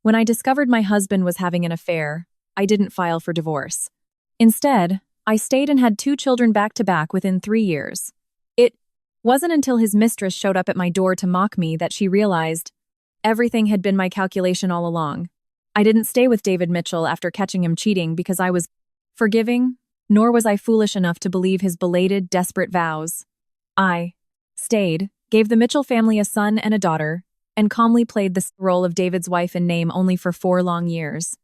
When I discovered my husband was having an affair, I didn't file for divorce. Instead, I stayed and had 2 children back to back within 3 years. It wasn't until his mistress showed up at my door to mock me that she realized everything had been my calculation all along. I didn't stay with David Mitchell after catching him cheating because I was forgiving, nor was I foolish enough to believe his belated, desperate vows. I stayed, gave the Mitchell family a son and a daughter, and calmly played the role of David's wife in name only for 4 long years.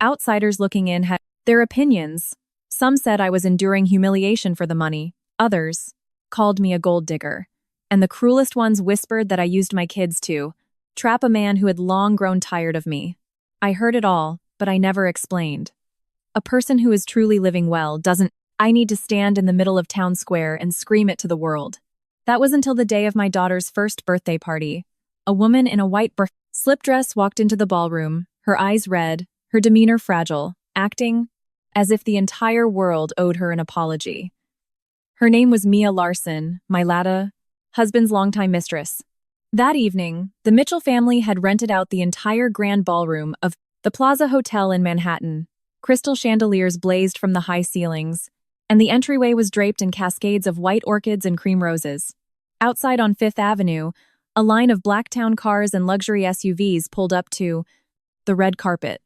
Outsiders looking in had their opinions. Some said I was enduring humiliation for the money. Others called me a gold digger. And the cruelest ones whispered that I used my kids to trap a man who had long grown tired of me. I heard it all, but I never explained. A person who is truly living well doesn't. I need to stand in the middle of town square and scream it to the world. That was until the day of my daughter's first birthday party. A woman in a white slip dress walked into the ballroom, her eyes red, her demeanor fragile, acting as if the entire world owed her an apology. Her name was Mia Larson, my husband's longtime mistress. That evening, the Mitchell family had rented out the entire grand ballroom of the Plaza Hotel in Manhattan. Crystal chandeliers blazed from the high ceilings, and the entryway was draped in cascades of white orchids and cream roses. Outside on Fifth Avenue, a line of Blacktown cars and luxury SUVs pulled up to the red carpet.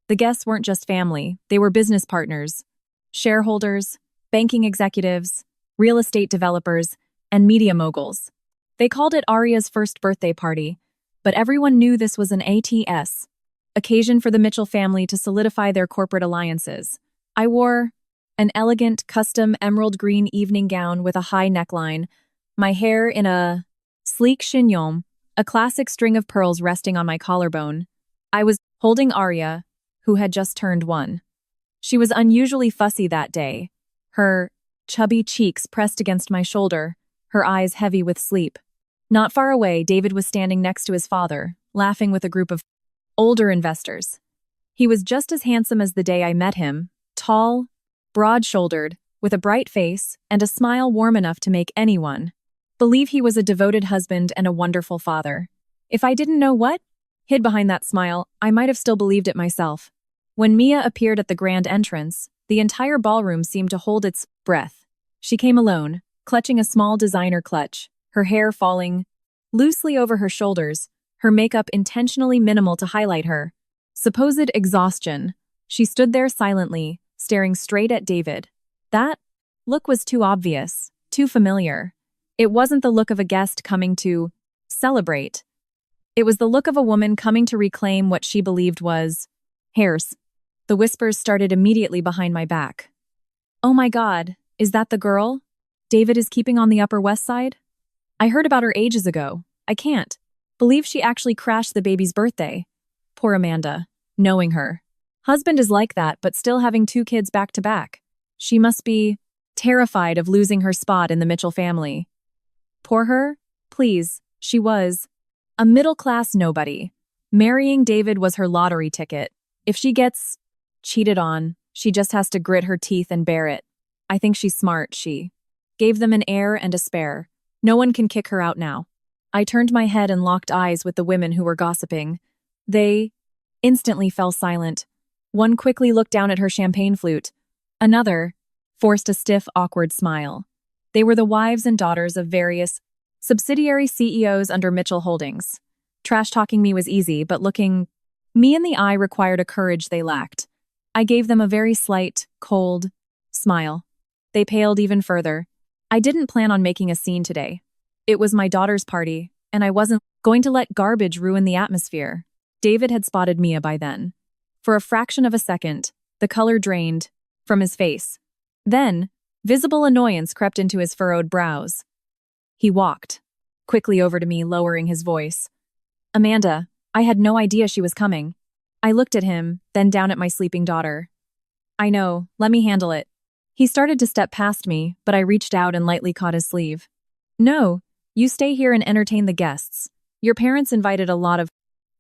The guests weren't just family, they were business partners, shareholders, banking executives, real estate developers, and media moguls. They called it Aria's first birthday party, but everyone knew this was an occasion for the Mitchell family to solidify their corporate alliances. I wore an elegant, custom emerald green evening gown with a high neckline, my hair in a sleek chignon, a classic string of pearls resting on my collarbone. I was holding Aria, who had just turned 1. She was unusually fussy that day, her chubby cheeks pressed against my shoulder, her eyes heavy with sleep. Not far away, David was standing next to his father, laughing with a group of older investors. He was just as handsome as the day I met him, tall, broad-shouldered, with a bright face and a smile warm enough to make anyone believe he was a devoted husband and a wonderful father. If I didn't know what hid behind that smile, I might have still believed it myself. When Mia appeared at the grand entrance, the entire ballroom seemed to hold its breath. She came alone, clutching a small designer clutch, her hair falling loosely over her shoulders, her makeup intentionally minimal to highlight her supposed exhaustion. She stood there silently, staring straight at David. That look was too obvious, too familiar. It wasn't the look of a guest coming to celebrate. It was the look of a woman coming to reclaim what she believed was hers. The whispers started immediately behind my back. Oh my God, is that the girl David is keeping on the Upper West Side? I heard about her ages ago. I can't believe she actually crashed the baby's birthday. Poor Amanda, knowing her. Husband is like that, but still having 2 kids back to back. She must be terrified of losing her spot in the Mitchell family. Poor her? Please, she was a middle-class nobody. Marrying David was her lottery ticket. If she gets cheated on, she just has to grit her teeth and bear it. I think she's smart, she gave them an heir and a spare. No one can kick her out now. I turned my head and locked eyes with the women who were gossiping. They instantly fell silent. One quickly looked down at her champagne flute. Another forced a stiff, awkward smile. They were the wives and daughters of various subsidiary CEOs under Mitchell Holdings. Trash-talking me was easy, but looking me in the eye required a courage they lacked. I gave them a very slight, cold smile. They paled even further. I didn't plan on making a scene today. It was my daughter's party, and I wasn't going to let garbage ruin the atmosphere. David had spotted Mia by then. For a fraction of a second, the color drained from his face. Then, visible annoyance crept into his furrowed brows. He walked quickly over to me, lowering his voice. Amanda, I had no idea she was coming. I looked at him, then down at my sleeping daughter. I know, let me handle it. He started to step past me, but I reached out and lightly caught his sleeve. No, you stay here and entertain the guests. Your parents invited a lot of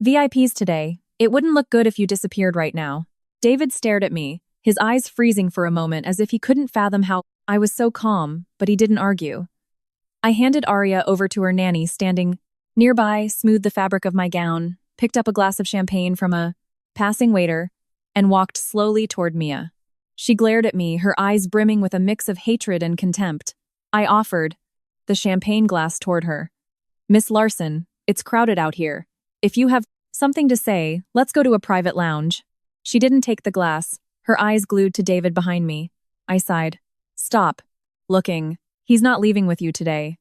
VIPs today. It wouldn't look good if you disappeared right now. David stared at me, his eyes freezing for a moment as if he couldn't fathom how I was so calm, but he didn't argue. I handed Aria over to her nanny standing nearby, smoothed the fabric of my gown. picked up a glass of champagne from a passing waiter, and walked slowly toward Mia. She glared at me, her eyes brimming with a mix of hatred and contempt. I offered the champagne glass toward her. Miss Larson, it's crowded out here. If you have something to say, let's go to a private lounge. She didn't take the glass, her eyes glued to David behind me. I sighed. Stop. Looking. He's not leaving with you today.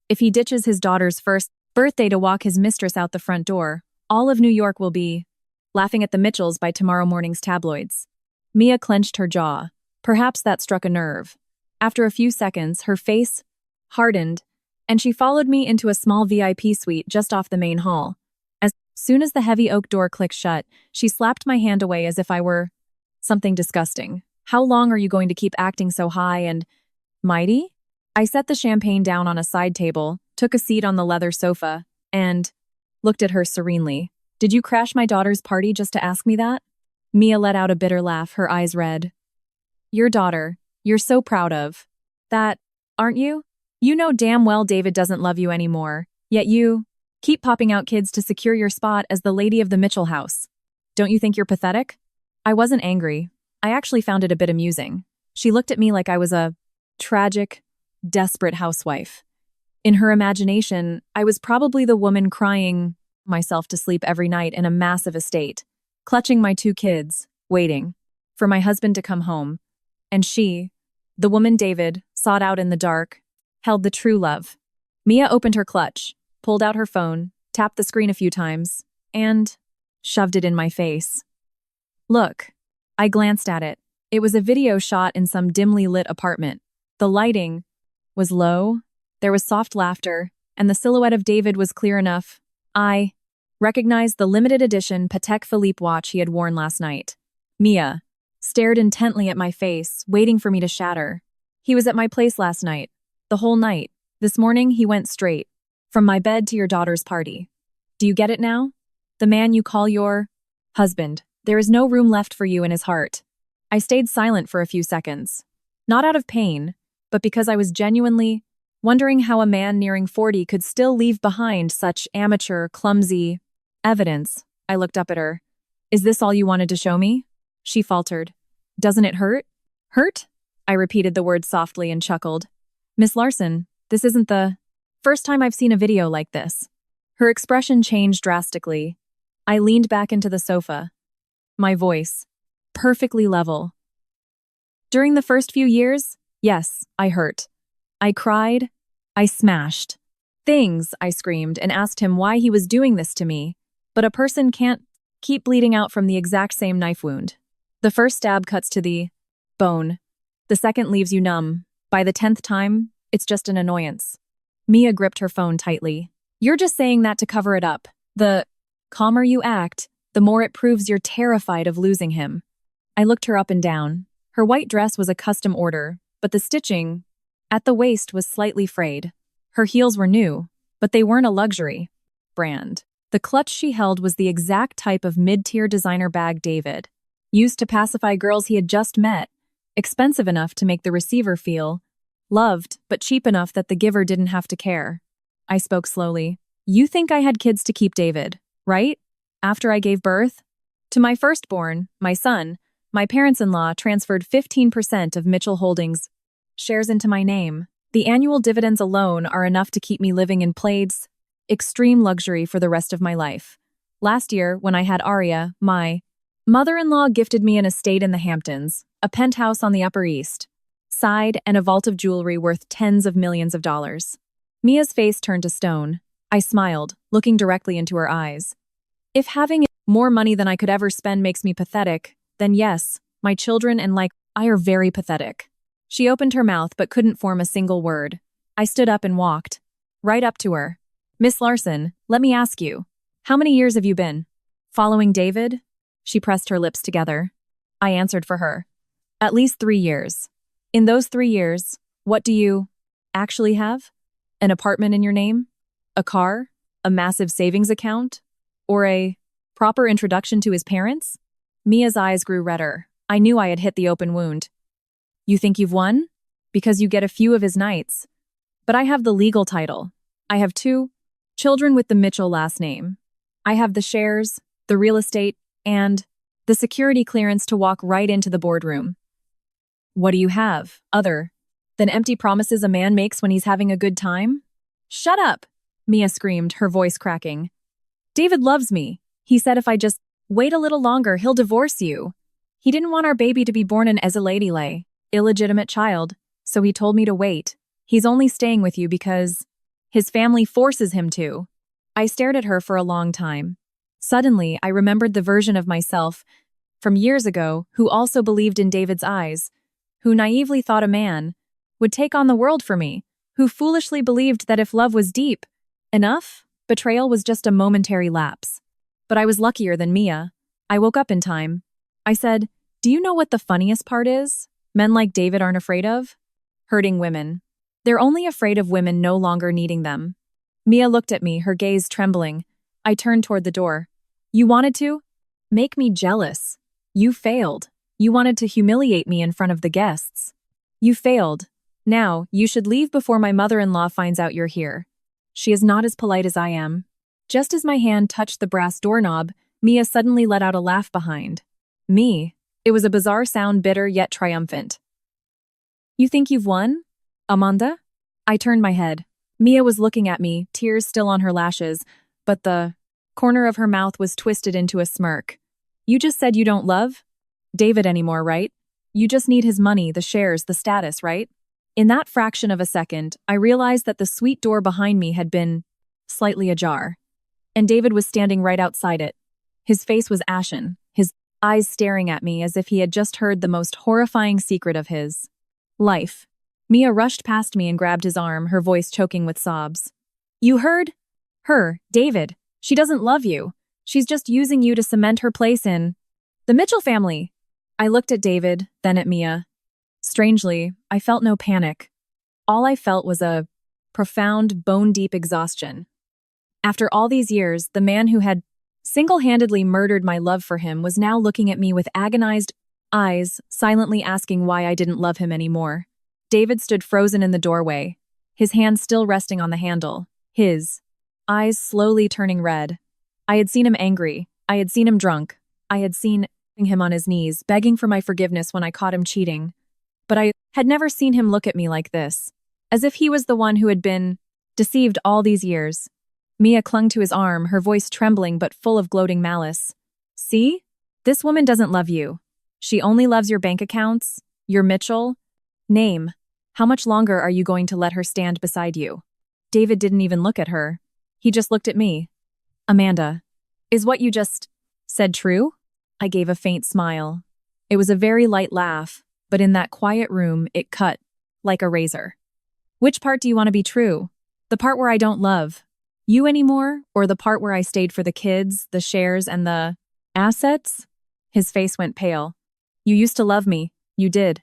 If he ditches his daughter's first birthday to walk his mistress out the front door, all of New York will be laughing at the Mitchells by tomorrow morning's tabloids. Mia clenched her jaw. Perhaps that struck a nerve. After a few seconds, her face hardened, and she followed me into a small VIP suite just off the main hall. As soon as the heavy oak door clicked shut, she slapped my hand away as if I were something disgusting. How long are you going to keep acting so high and mighty? I set the champagne down on a side table, took a seat on the leather sofa, and looked at her serenely. Did you crash my daughter's party just to ask me that? Mia let out a bitter laugh, her eyes red. Your daughter, you're so proud of that, aren't you? You know damn well David doesn't love you anymore, yet you keep popping out kids to secure your spot as the lady of the Mitchell house. Don't you think you're pathetic? I wasn't angry. I actually found it a bit amusing. She looked at me like I was a tragic, desperate housewife. In her imagination, I was probably the woman crying myself to sleep every night in a massive estate, clutching my 2 kids, waiting for my husband to come home. And she, the woman David sought out in the dark, held the true love. Mia opened her clutch, pulled out her phone, tapped the screen a few times, and shoved it in my face. Look. I glanced at it. It was a video shot in some dimly lit apartment. The lighting was low, there was soft laughter, and the silhouette of David was clear enough. I recognized the limited edition Patek Philippe watch he had worn last night. Mia stared intently at my face, waiting for me to shatter. He was at my place last night. The whole night. This morning, he went straight from my bed to your daughter's party. Do you get it now? The man you call your husband. There is no room left for you in his heart. I stayed silent for a few seconds. Not out of pain, but because I was genuinely wondering how a man nearing 40 could still leave behind such amateur, clumsy evidence. I looked up at her. Is this all you wanted to show me? She faltered. Doesn't it hurt? Hurt? I repeated the word softly and chuckled. Miss Larson, this isn't the first time I've seen a video like this. Her expression changed drastically. I leaned back into the sofa. My voice, perfectly level. During the first few years, yes, I hurt. I cried. I smashed. Things, I screamed and asked him why he was doing this to me. But a person can't keep bleeding out from the exact same knife wound. The first stab cuts to the bone. The second leaves you numb. By the 10th time, it's just an annoyance. Mia gripped her phone tightly. You're just saying that to cover it up. The calmer you act, the more it proves you're terrified of losing him. I looked her up and down. Her white dress was a custom order, but the stitching at the waist was slightly frayed. Her heels were new, but they weren't a luxury brand. The clutch she held was the exact type of mid-tier designer bag David used to pacify girls he had just met, expensive enough to make the receiver feel loved, but cheap enough that the giver didn't have to care. I spoke slowly. You think I had kids to keep, David, right? After I gave birth to my firstborn, my son, my parents-in-law transferred 15% of Mitchell Holdings shares into my name. The annual dividends alone are enough to keep me living in Plaid's extreme luxury for the rest of my life. Last year, when I had Aria, my mother-in-law gifted me an estate in the Hamptons, a penthouse on the Upper East Side, and a vault of jewelry worth tens of millions of dollars. Mia's face turned to stone. I smiled, looking directly into her eyes. If having more money than I could ever spend makes me pathetic, then yes, my children and I are very pathetic. She opened her mouth but couldn't form a single word. I stood up and walked right up to her. Miss Larson, let me ask you, how many years have you been following David? She pressed her lips together. I answered for her. At least 3 years. In those 3 years, what do you actually have? An apartment in your name? A car? A massive savings account? Or a proper introduction to his parents? Mia's eyes grew redder. I knew I had hit the open wound. You think you've won? Because you get a few of his nights. But I have the legal title. I have 2 children with the Mitchell last name. I have the shares, the real estate, and the security clearance to walk right into the boardroom. What do you have, other than empty promises a man makes when he's having a good time? Shut up, Mia screamed, her voice cracking. David loves me. He said if I just wait a little longer, he'll divorce you. He didn't want our baby to be born an Ezeladile, illegitimate child, so he told me to wait. He's only staying with you because his family forces him to. I stared at her for a long time. Suddenly, I remembered the version of myself from years ago who also believed in David's eyes, who naively thought a man would take on the world for me, who foolishly believed that if love was deep enough, betrayal was just a momentary lapse. But I was luckier than Mia. I woke up in time. I said, "Do you know what the funniest part is? Men like David aren't afraid of hurting women. They're only afraid of women no longer needing them." Mia looked at me, her gaze trembling. I turned toward the door. You wanted to make me jealous. You failed. You wanted to humiliate me in front of the guests. You failed. Now, you should leave before my mother-in-law finds out you're here. She is not as polite as I am. Just as my hand touched the brass doorknob, Mia suddenly let out a laugh behind me. It was a bizarre sound, bitter yet triumphant. You think you've won, Amanda? I turned my head. Mia was looking at me, tears still on her lashes, but the corner of her mouth was twisted into a smirk. You just said you don't love David anymore, right? You just need his money, the shares, the status, right? In that fraction of a second, I realized that the suite door behind me had been slightly ajar, and David was standing right outside it. His face was ashen, his eyes staring at me as if he had just heard the most horrifying secret of his life. Mia rushed past me and grabbed his arm, her voice choking with sobs. You heard? Her, David. She doesn't love you. She's just using you to cement her place in the Mitchell family. I looked at David, then at Mia. Strangely, I felt no panic. All I felt was a profound, bone-deep exhaustion. After all these years, the man who had single-handedly murdered my love for him was now looking at me with agonized eyes, silently asking why I didn't love him anymore. David stood frozen in the doorway, his hand still resting on the handle, his eyes slowly turning red. I had seen him angry. I had seen him drunk. I had seen him on his knees, begging for my forgiveness when I caught him cheating. But I had never seen him look at me like this, as if he was the one who had been deceived all these years. Mia clung to his arm, her voice trembling but full of gloating malice. See? This woman doesn't love you. She only loves your bank accounts, your Mitchell name. How much longer are you going to let her stand beside you? David didn't even look at her. He just looked at me. Amanda, is what you just said true? I gave a faint smile. It was a very light laugh, but in that quiet room, it cut like a razor. Which part do you want to be true? The part where I don't love you anymore, or the part where I stayed for the kids, the shares, and the assets? His face went pale. You used to love me. You did.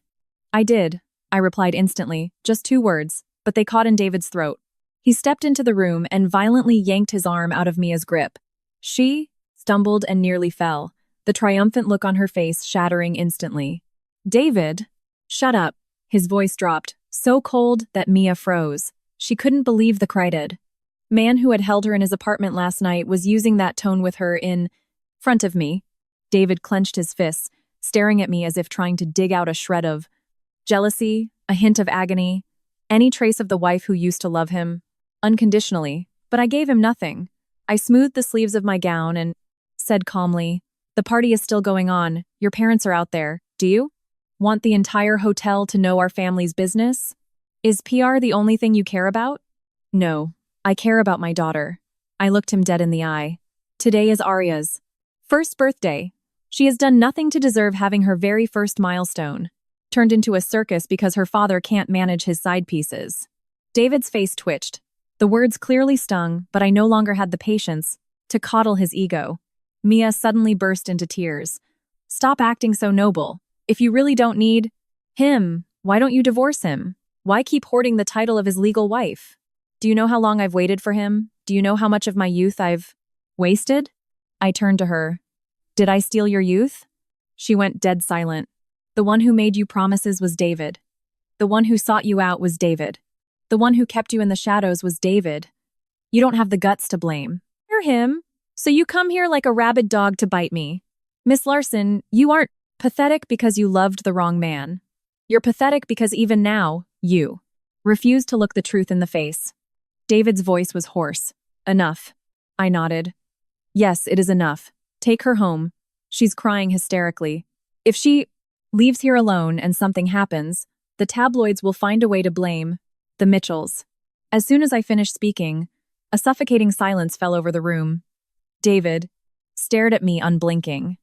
I did, I replied instantly, just 2 words, but they caught in David's throat. He stepped into the room and violently yanked his arm out of Mia's grip. She stumbled and nearly fell, the triumphant look on her face shattering instantly. David, shut up. His voice dropped, so cold that Mia froze. She couldn't believe the cried man who had held her in his apartment last night was using that tone with her in front of me. David clenched his fists, staring at me as if trying to dig out a shred of jealousy, a hint of agony, any trace of the wife who used to love him unconditionally. But I gave him nothing. I smoothed the sleeves of my gown and said calmly, the party is still going on. Your parents are out there. Do you want the entire hotel to know our family's business? Is PR the only thing you care about? No, I care about my daughter. I looked him dead in the eye. Today is Arya's first birthday. She has done nothing to deserve having her very first milestone turned into a circus because her father can't manage his side pieces. David's face twitched. The words clearly stung, but I no longer had the patience to coddle his ego. Mia suddenly burst into tears. Stop acting so noble. If you really don't need him, why don't you divorce him? Why keep hoarding the title of his legal wife? Do you know how long I've waited for him? Do you know how much of my youth I've wasted? I turned to her. Did I steal your youth? She went dead silent. The one who made you promises was David. The one who sought you out was David. The one who kept you in the shadows was David. You don't have the guts to blame. Hear him. So you come here like a rabid dog to bite me. Miss Larson, you aren't pathetic because you loved the wrong man. You're pathetic because even now, you refuse to look the truth in the face. David's voice was hoarse. Enough. I nodded. Yes, it is enough. Take her home. She's crying hysterically. If she leaves here alone and something happens, the tabloids will find a way to blame the Mitchells. As soon as I finished speaking, a suffocating silence fell over the room. David stared at me unblinking.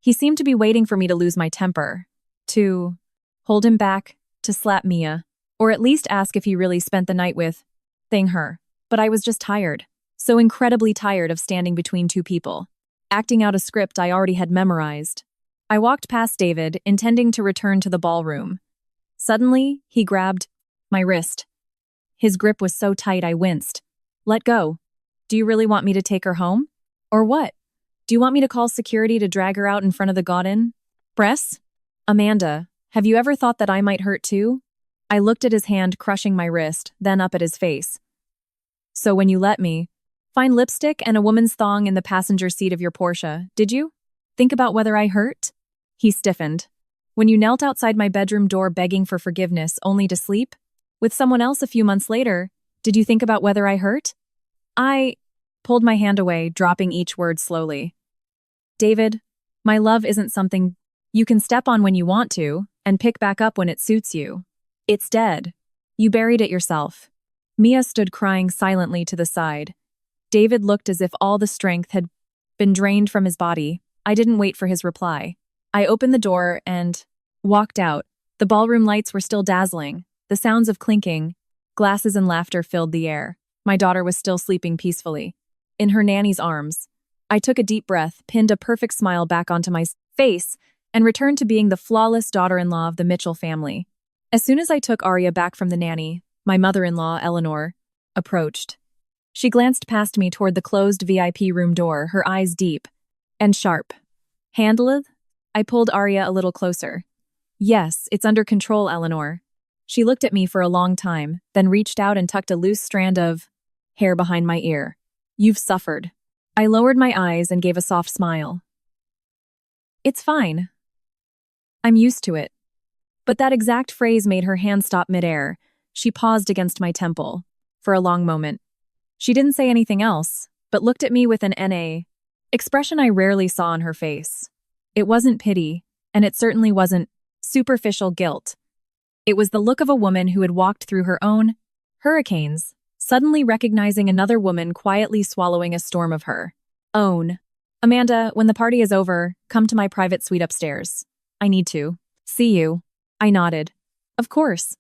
He seemed to be waiting for me to lose my temper, to hold him back, to slap Mia, or at least ask if he really spent the night with her. But I was just tired, so incredibly tired of standing between two people, acting out a script I already had memorized. I walked past David, intending to return to the ballroom. Suddenly, he grabbed my wrist. His grip was so tight I winced. Let go. Do you really want me to take her home? Or what? Do you want me to call security to drag her out in front of the Godin? Press? Amanda, have you ever thought that I might hurt too? I looked at his hand crushing my wrist, then up at his face. So when you let me find lipstick and a woman's thong in the passenger seat of your Porsche, did you think about whether I hurt? He stiffened. When you knelt outside my bedroom door begging for forgiveness only to sleep with someone else a few months later, did you think about whether I hurt? I pulled my hand away, dropping each word slowly. David, my love isn't something you can step on when you want to and pick back up when it suits you. It's dead. You buried it yourself. Mia stood crying silently to the side. David looked as if all the strength had been drained from his body. I didn't wait for his reply. I opened the door and walked out. The ballroom lights were still dazzling. The sounds of clinking glasses and laughter filled the air. My daughter was still sleeping peacefully, in her nanny's arms. I took a deep breath, pinned a perfect smile back onto my face, and returned to being the flawless daughter-in-law of the Mitchell family. As soon as I took Arya back from the nanny, my mother-in-law, Eleanor, approached. She glanced past me toward the closed VIP room door, her eyes deep and sharp. Handled? I pulled Arya a little closer. Yes, it's under control, Eleanor. She looked at me for a long time, then reached out and tucked a loose strand of hair behind my ear. You've suffered. I lowered my eyes and gave a soft smile. It's fine. I'm used to it. But that exact phrase made her hand stop midair. She paused against my temple for a long moment. She didn't say anything else, but looked at me with an NA expression I rarely saw on her face. It wasn't pity, and it certainly wasn't superficial guilt. It was the look of a woman who had walked through her own hurricanes, suddenly recognizing another woman quietly swallowing a storm of her own. Amanda, when the party is over, come to my private suite upstairs. I need to see you. I nodded. Of course.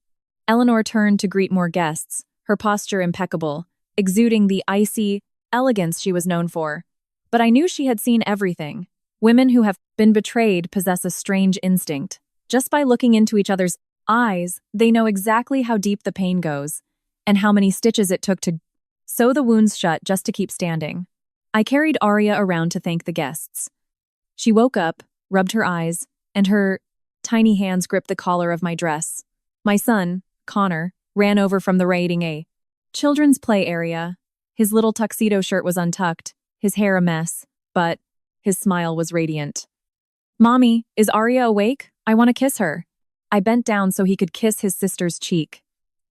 Eleanor turned to greet more guests, her posture impeccable, exuding the icy elegance she was known for. But I knew she had seen everything. Women who have been betrayed possess a strange instinct. Just by looking into each other's eyes, they know exactly how deep the pain goes, and how many stitches it took to sew the wounds shut just to keep standing. I carried Arya around to thank the guests. She woke up, rubbed her eyes, and her tiny hands gripped the collar of my dress. My son, Connor, ran over from the raiding a children's play area. His little tuxedo shirt was untucked, his hair a mess, but his smile was radiant. Mommy, is Arya awake? I want to kiss her. I bent down so he could kiss his sister's cheek.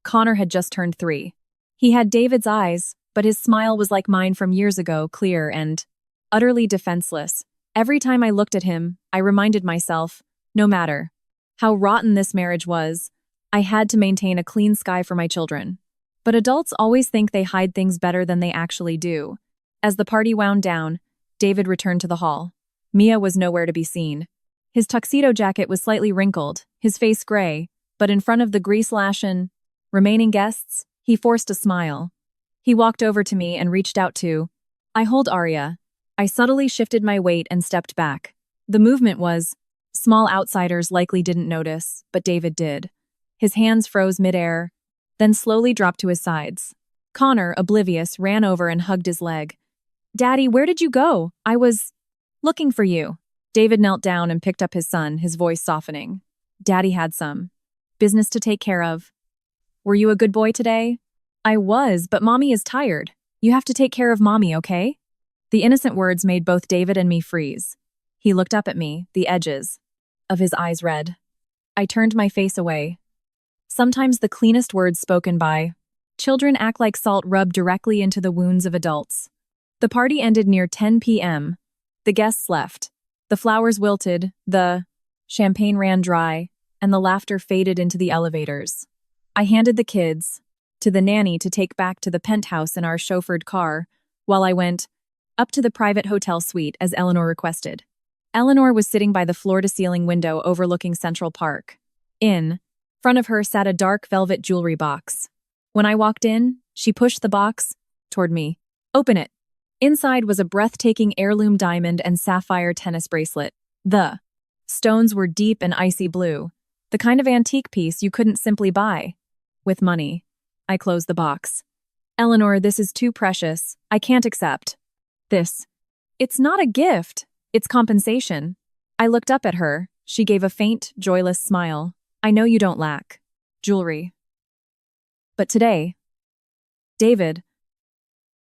Connor had just turned 3. He had David's eyes, but his smile was like mine from years ago, clear and utterly defenseless. Every time I looked at him, I reminded myself, no matter how rotten this marriage was, I had to maintain a clean sky for my children. But adults always think they hide things better than they actually do. As the party wound down, David returned to the hall. Mia was nowhere to be seen. His tuxedo jacket was slightly wrinkled, his face gray, but in front of the grease-lashen remaining guests, he forced a smile. He walked over to me and reached out to I hold Arya. I subtly shifted my weight and stepped back. The movement was small outsiders likely didn't notice, but David did. His hands froze midair, then slowly dropped to his sides. Connor, oblivious, ran over and hugged his leg. Daddy, where did you go? I was looking for you. David knelt down and picked up his son, his voice softening. Daddy had some business to take care of. Were you a good boy today? I was, but Mommy is tired. You have to take care of Mommy, okay? The innocent words made both David and me freeze. He looked up at me, the edges of his eyes red. I turned my face away. Sometimes the cleanest words spoken by children act like salt rubbed directly into the wounds of adults. The party ended near 10 p.m. The guests left. The flowers wilted, the champagne ran dry, and the laughter faded into the elevators. I handed the kids to the nanny to take back to the penthouse in our chauffeured car, while I went up to the private hotel suite as Eleanor requested. Eleanor was sitting by the floor-to-ceiling window overlooking Central Park. In front of her sat a dark velvet jewelry box. When I walked in, she pushed the box toward me. "Open it." Inside was a breathtaking heirloom diamond and sapphire tennis bracelet. The stones were deep and icy blue, the kind of antique piece you couldn't simply buy with money. I closed the box. "Eleanor, this is too precious. I can't accept this. It's not a gift. It's compensation." I looked up at her. She gave a faint, joyless smile. "I know you don't lack jewelry. But today, David,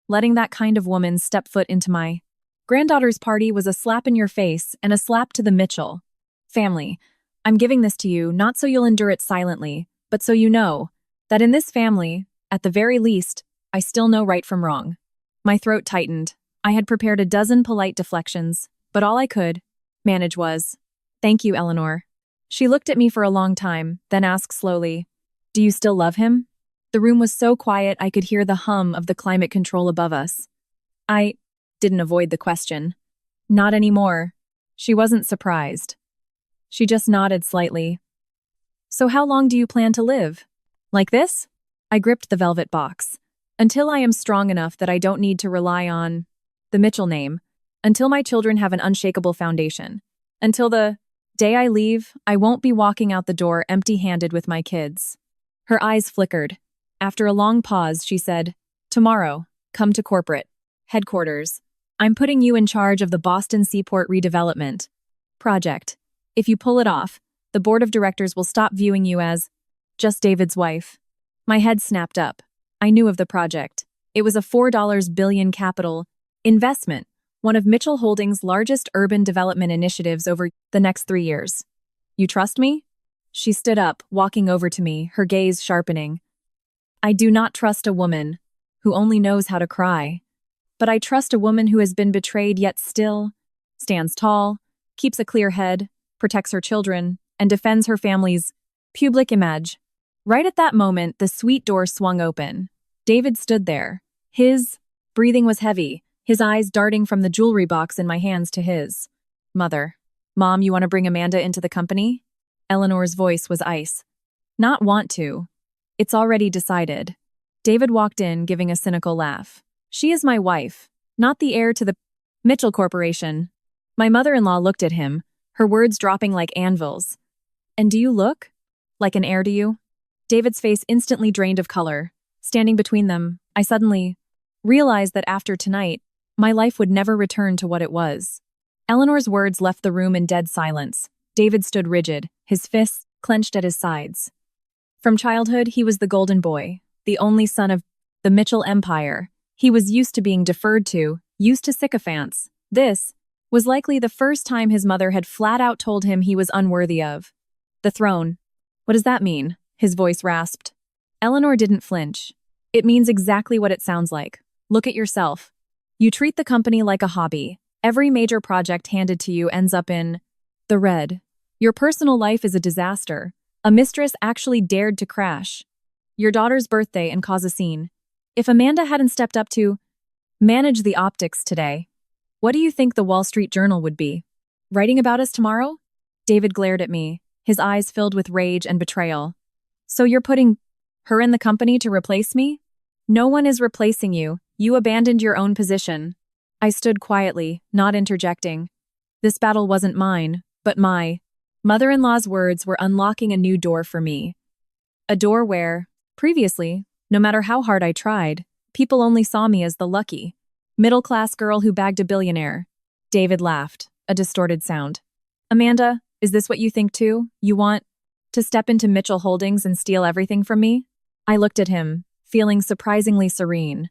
letting that kind of woman step foot into my granddaughter's party was a slap in your face and a slap to the Mitchell family. I'm giving this to you not so you'll endure it silently, but so you know that in this family, at the very least, I still know right from wrong." My throat tightened. I had prepared a dozen polite deflections, but all I could manage was, "Thank you, Eleanor." She looked at me for a long time, then asked slowly, "Do you still love him?" The room was so quiet I could hear the hum of the climate control above us. I didn't avoid the question. "Not anymore." She wasn't surprised. She just nodded slightly. "So how long do you plan to live? Like this?" I gripped the velvet box. "Until I am strong enough that I don't need to rely on the Mitchell name. Until my children have an unshakable foundation. Until the day I leave, I won't be walking out the door empty-handed with my kids." Her eyes flickered. After a long pause, she said, "Tomorrow, come to corporate headquarters. I'm putting you in charge of the Boston Seaport redevelopment project. If you pull it off, the board of directors will stop viewing you as just David's wife." My head snapped up. I knew of the project. It was a $4 billion capital investment, one of Mitchell Holdings' largest urban development initiatives over the next 3 years. "You trust me?" She stood up, walking over to me, her gaze sharpening. "I do not trust a woman who only knows how to cry. But I trust a woman who has been betrayed yet still stands tall, keeps a clear head, protects her children, and defends her family's public image." Right at that moment, the suite door swung open. David stood there. His breathing was heavy, his eyes darting from the jewelry box in my hands to his. "Mother. Mom, you want to bring Amanda into the company?" Eleanor's voice was ice. "Not want to. It's already decided." David walked in, giving a cynical laugh. "She is my wife, not the heir to the Mitchell Corporation." My mother-in-law looked at him, her words dropping like anvils. "And do you look like an heir to you?" David's face instantly drained of color. Standing between them, I suddenly realized that after tonight, my life would never return to what it was. Eleanor's words left the room in dead silence. David stood rigid, his fists clenched at his sides. From childhood, he was the golden boy, the only son of the Mitchell Empire. He was used to being deferred to, used to sycophants. This was likely the first time his mother had flat out told him he was unworthy of the throne. "What does that mean?" His voice rasped. Eleanor didn't flinch. "It means exactly what it sounds like. Look at yourself. You treat the company like a hobby. Every major project handed to you ends up in the red. Your personal life is a disaster. A mistress actually dared to crash your daughter's birthday and cause a scene. If Amanda hadn't stepped up to manage the optics today, what do you think the Wall Street Journal would be writing about us tomorrow?" David glared at me, his eyes filled with rage and betrayal. "So you're putting her in the company to replace me?" "No one is replacing you. You abandoned your own position." I stood quietly, not interjecting. This battle wasn't mine, but my mother-in-law's words were unlocking a new door for me. A door where, previously, no matter how hard I tried, people only saw me as the lucky, middle-class girl who bagged a billionaire. David laughed, a distorted sound. "Amanda, is this what you think too? You want to step into Mitchell Holdings and steal everything from me?" I looked at him, feeling surprisingly serene.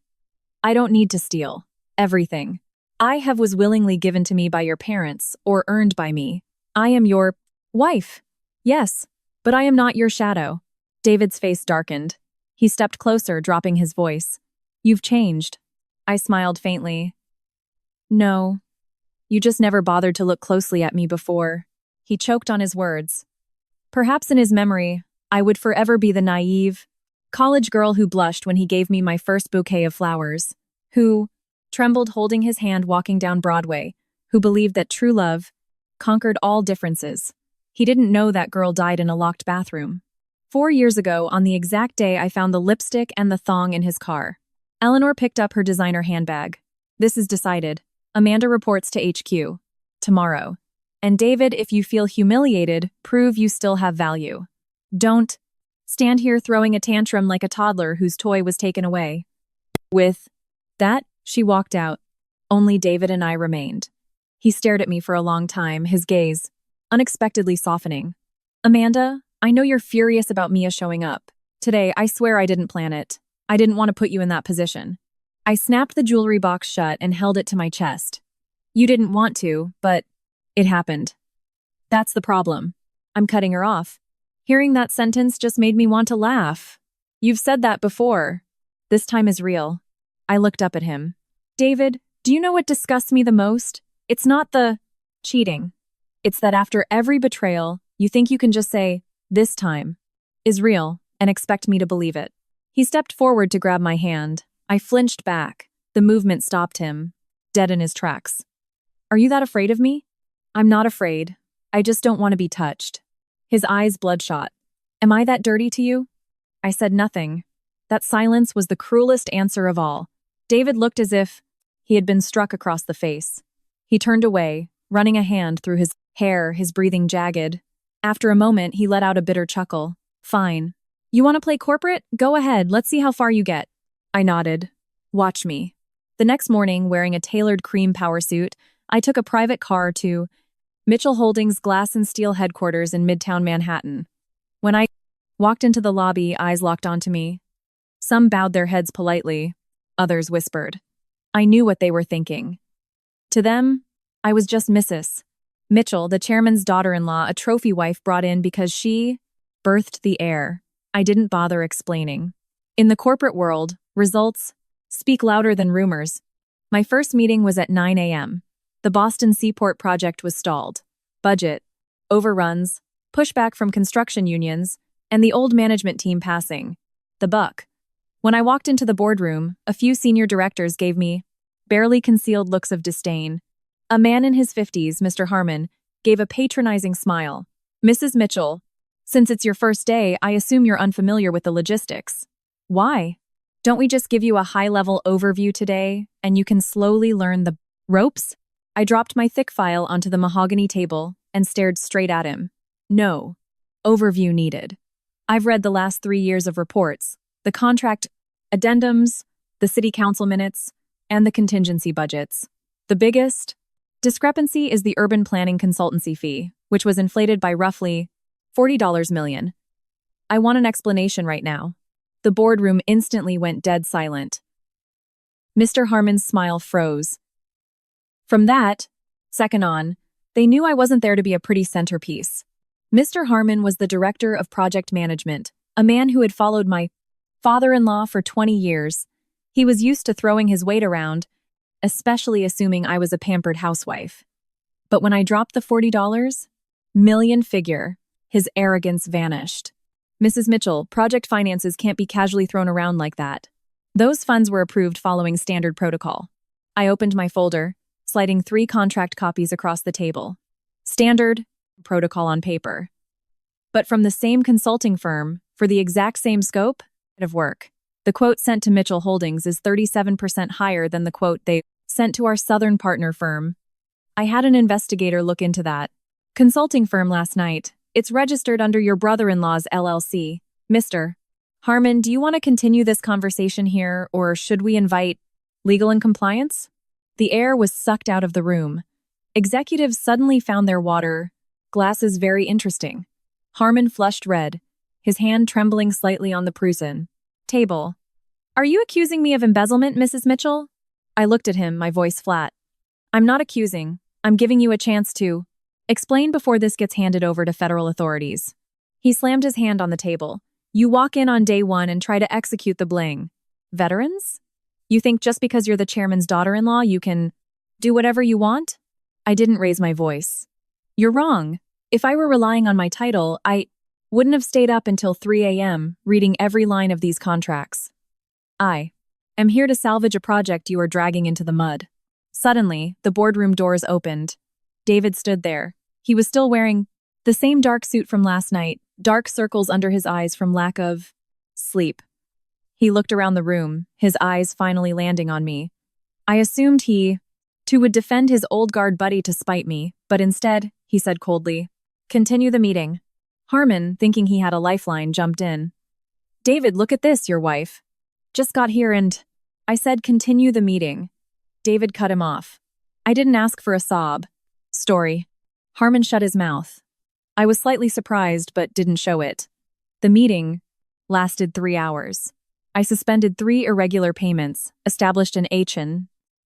"I don't need to steal everything. I have was willingly given to me by your parents, or earned by me. I am your wife. Yes, but I am not your shadow. David's face darkened. He stepped closer, dropping his voice. You've changed. I smiled faintly. No. You just never bothered to look closely at me before. He choked on his words. Perhaps in his memory, I would forever be the naive college girl who blushed when he gave me my first bouquet of flowers, who trembled holding his hand walking down Broadway, who believed that true love conquered all differences. He didn't know that girl died in a locked bathroom. 4 years ago, on the exact day I found the lipstick and the thong in his car. Eleanor picked up her designer handbag. This is decided. Amanda reports to HQ. Tomorrow. And David, if you feel humiliated, prove you still have value. Don't stand here throwing a tantrum like a toddler whose toy was taken away. With that, she walked out. Only David and I remained. He stared at me for a long time, his gaze unexpectedly softening. Amanda, I know you're furious about Mia showing up. Today, I swear I didn't plan it. I didn't want to put you in that position. I snapped the jewelry box shut and held it to my chest. You didn't want to, but it happened. That's the problem. I'm cutting her off. Hearing that sentence just made me want to laugh. You've said that before. This time is real. I looked up at him. David, do you know what disgusts me the most? It's not the cheating. It's that after every betrayal, you think you can just say, this time is real, and expect me to believe it. He stepped forward to grab my hand. I flinched back. The movement stopped him, dead in his tracks. Are you that afraid of me? I'm not afraid. I just don't want to be touched. His eyes bloodshot. Am I that dirty to you? I said nothing. That silence was the cruelest answer of all. David looked as if he had been struck across the face. He turned away, running a hand through his hair, his breathing jagged. After a moment, he let out a bitter chuckle. Fine. You want to play corporate? Go ahead, let's see how far you get. I nodded. Watch me. The next morning, wearing a tailored cream power suit, I took a private car to Mitchell Holdings' Glass and Steel headquarters in Midtown Manhattan. When I walked into the lobby, eyes locked onto me. Some bowed their heads politely. Others whispered. I knew what they were thinking. To them, I was just Mrs. Mitchell, the chairman's daughter-in-law, a trophy wife brought in because she birthed the heir. I didn't bother explaining. In the corporate world, results speak louder than rumors. My first meeting was at 9 a.m. The Boston Seaport project was stalled. Budget, overruns, pushback from construction unions, and the old management team passing the buck. When I walked into the boardroom, a few senior directors gave me barely concealed looks of disdain. A man in his 50s, Mr. Harmon, gave a patronizing smile. Mrs. Mitchell, since it's your first day, I assume you're unfamiliar with the logistics. Why? Don't we just give you a high-level overview today, and you can slowly learn the ropes? I dropped my thick file onto the mahogany table and stared straight at him. No. Overview needed. I've read the last 3 years of reports, the contract addendums, the city council minutes, and the contingency budgets. The biggest discrepancy is the urban planning consultancy fee, which was inflated by roughly $40 million. I want an explanation right now. The boardroom instantly went dead silent. Mr. Harmon's smile froze. From that second on, they knew I wasn't there to be a pretty centerpiece. Mr. Harmon was the director of project management, a man who had followed my father-in-law for 20 years. He was used to throwing his weight around, especially assuming I was a pampered housewife. But when I dropped the $40 million figure, his arrogance vanished. Mrs. Mitchell, project finances can't be casually thrown around like that. Those funds were approved following standard protocol. I opened my folder, sliding 3 contract copies across the table. Standard protocol on paper. But from the same consulting firm, for the exact same scope of work. The quote sent to Mitchell Holdings is 37% higher than the quote they sent to our southern partner firm. I had an investigator look into that consulting firm last night. It's registered under your brother-in-law's LLC. Mr. Harmon, do you want to continue this conversation here, or should we invite legal and compliance? The air was sucked out of the room. Executives suddenly found their water glasses very interesting. Harmon flushed red, his hand trembling slightly on the Prussian table. Are you accusing me of embezzlement, Mrs. Mitchell? I looked at him, my voice flat. I'm not accusing. I'm giving you a chance to explain before this gets handed over to federal authorities. He slammed his hand on the table. You walk in on day one and try to execute the bling. Veterans? You think just because you're the chairman's daughter-in-law, you can do whatever you want? I didn't raise my voice. You're wrong. If I were relying on my title, I wouldn't have stayed up until 3 a.m. reading every line of these contracts. I am here to salvage a project you are dragging into the mud. Suddenly, the boardroom doors opened. David stood there. He was still wearing the same dark suit from last night, dark circles under his eyes from lack of sleep. He looked around the room, his eyes finally landing on me. I assumed he, too, would defend his old guard buddy to spite me, but instead, he said coldly, "Continue the meeting." Harmon, thinking he had a lifeline, jumped in. "David, look at this, your wife just got here and—" I said, "Continue the meeting." David cut him off. I didn't ask for a sob story. Harmon shut his mouth. I was slightly surprised, but didn't show it. The meeting lasted 3 hours. I suspended 3 irregular payments, established an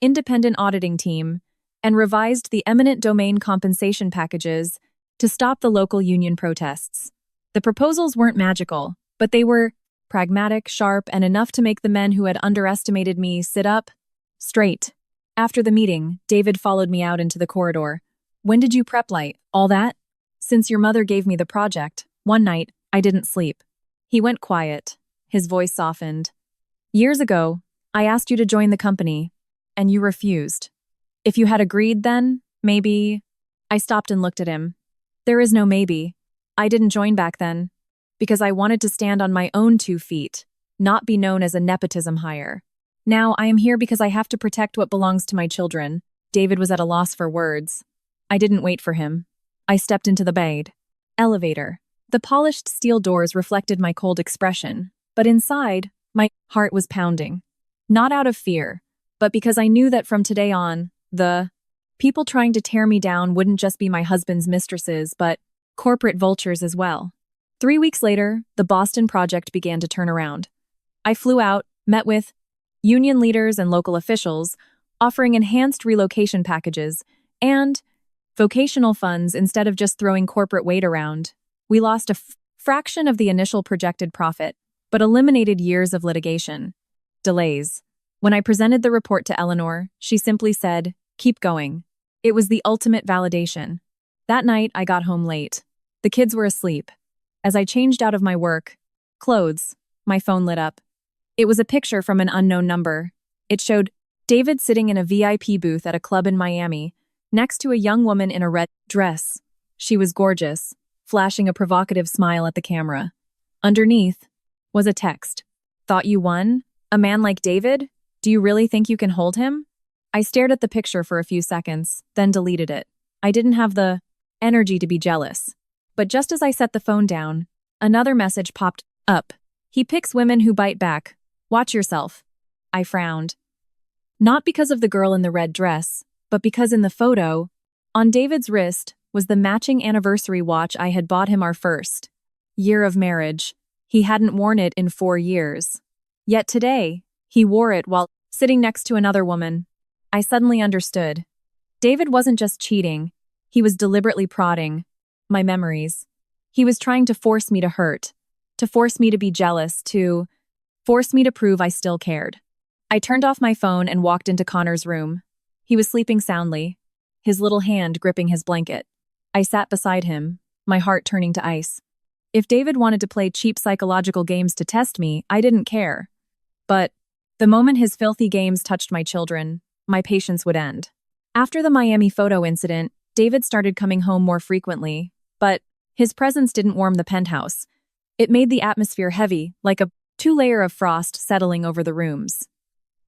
independent auditing team, and revised the eminent domain compensation packages to stop the local union protests. The proposals weren't magical, but they were pragmatic, sharp, and enough to make the men who had underestimated me sit up straight. After the meeting, David followed me out into the corridor. "When did you prep light? All that?" "Since your mother gave me the project, one night, I didn't sleep." He went quiet. His voice softened. "Years ago, I asked you to join the company, and you refused. If you had agreed then, maybe—" I stopped and looked at him. "There is no maybe. I didn't join back then, because I wanted to stand on my own 2 feet, not be known as a nepotism hire. Now I am here because I have to protect what belongs to my children." David was at a loss for words. I didn't wait for him. I stepped into the bayed elevator. The polished steel doors reflected my cold expression, but inside, my heart was pounding. Not out of fear, but because I knew that from today on, the people trying to tear me down wouldn't just be my husband's mistresses, but corporate vultures as well. 3 weeks later, the Boston project began to turn around. I flew out, met with union leaders and local officials, offering enhanced relocation packages and vocational funds instead of just throwing corporate weight around. We lost a fraction of the initial projected profit, but eliminated years of litigation. Delays. When I presented the report to Eleanor, she simply said, "Keep going." It was the ultimate validation. That night, I got home late. The kids were asleep. As I changed out of my work clothes, my phone lit up. It was a picture from an unknown number. It showed David sitting in a VIP booth at a club in Miami, next to a young woman in a red dress. She was gorgeous, flashing a provocative smile at the camera. Underneath was a text. "Thought you won? A man like David? Do you really think you can hold him?" I stared at the picture for a few seconds, then deleted it. I didn't have the energy to be jealous. But just as I set the phone down, another message popped up. "He picks women who bite back. Watch yourself." I frowned. Not because of the girl in the red dress, but because in the photo, on David's wrist, was the matching anniversary watch I had bought him our first year of marriage. He hadn't worn it in 4 years. Yet today, he wore it while sitting next to another woman. I suddenly understood. David wasn't just cheating. He was deliberately prodding my memories. He was trying to force me to hurt, to force me to be jealous, to force me to prove I still cared. I turned off my phone and walked into Connor's room. He was sleeping soundly, his little hand gripping his blanket. I sat beside him, my heart turning to ice. If David wanted to play cheap psychological games to test me, I didn't care. But the moment his filthy games touched my children, my patience would end. After the Miami photo incident, David started coming home more frequently, but his presence didn't warm the penthouse. It made the atmosphere heavy, like a 2-layer of frost settling over the rooms.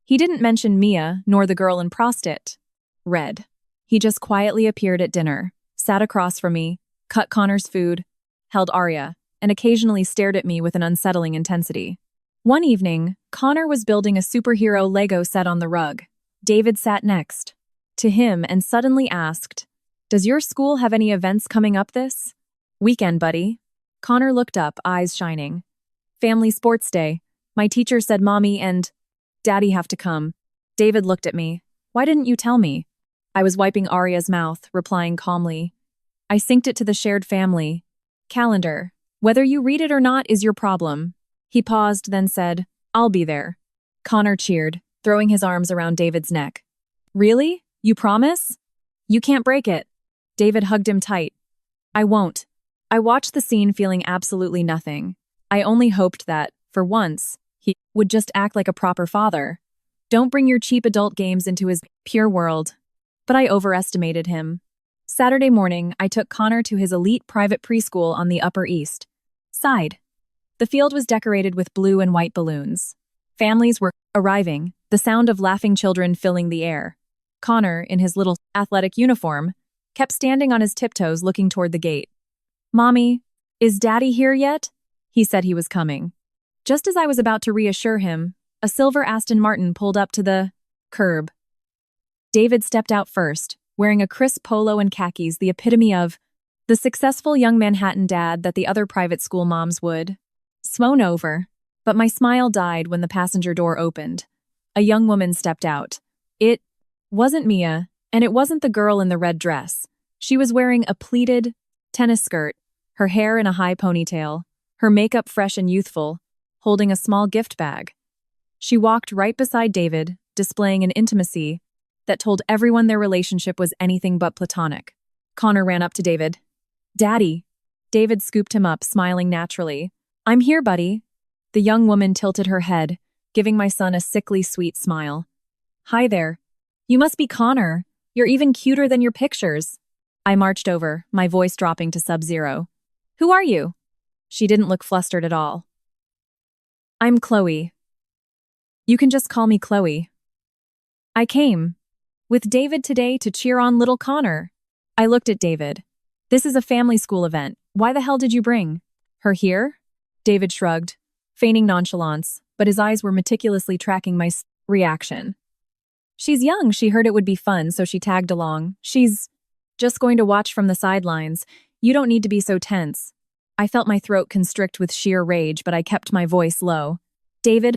He didn't mention Mia, nor the girl in Prostit. Red. He just quietly appeared at dinner, sat across from me, cut Connor's food, held Arya, and occasionally stared at me with an unsettling intensity. One evening, Connor was building a superhero Lego set on the rug. David sat next to him and suddenly asked, "Does your school have any events coming up this weekend, buddy?" Connor looked up, eyes shining. "Family sports day. My teacher said Mommy and Daddy have to come." David looked at me. "Why didn't you tell me?" I was wiping Arya's mouth, replying calmly. I synced it to the shared family calendar. Whether you read it or not is your problem. He paused, then said, I'll be there. Connor cheered, throwing his arms around David's neck. Really? You promise? You can't break it. David hugged him tight. I won't. I watched the scene feeling absolutely nothing. I only hoped that, for once, he would just act like a proper father. Don't bring your cheap adult games into his pure world. But I overestimated him. Saturday morning, I took Connor to his elite private preschool on the Upper East Side. The field was decorated with blue and white balloons. Families were arriving, the sound of laughing children filling the air. Connor, in his little athletic uniform, kept standing on his tiptoes looking toward the gate. Mommy, is Daddy here yet? He said he was coming. Just as I was about to reassure him, a silver Aston Martin pulled up to the curb. David stepped out first, wearing a crisp polo and khakis, the epitome of the successful young Manhattan dad that the other private school moms would swoon over. But my smile died when the passenger door opened. A young woman stepped out. It wasn't Mia, and it wasn't the girl in the red dress. She was wearing a pleated tennis skirt, her hair in a high ponytail, her makeup fresh and youthful, holding a small gift bag. She walked right beside David, displaying an intimacy that told everyone their relationship was anything but platonic. Connor ran up to David. Daddy. David scooped him up, smiling naturally. I'm here, buddy. The young woman tilted her head, giving my son a sickly sweet smile. Hi there. You must be Connor. You're even cuter than your pictures. I marched over, my voice dropping to sub-zero. Who are you? She didn't look flustered at all. I'm Chloe. You can just call me Chloe. I came with David today to cheer on little Connor. I looked at David. This is a family school event. Why the hell did you bring her here? David shrugged, feigning nonchalance, but his eyes were meticulously tracking my reaction. She's young, she heard it would be fun, so she tagged along. She's just going to watch from the sidelines. You don't need to be so tense. I felt my throat constrict with sheer rage, but I kept my voice low. David,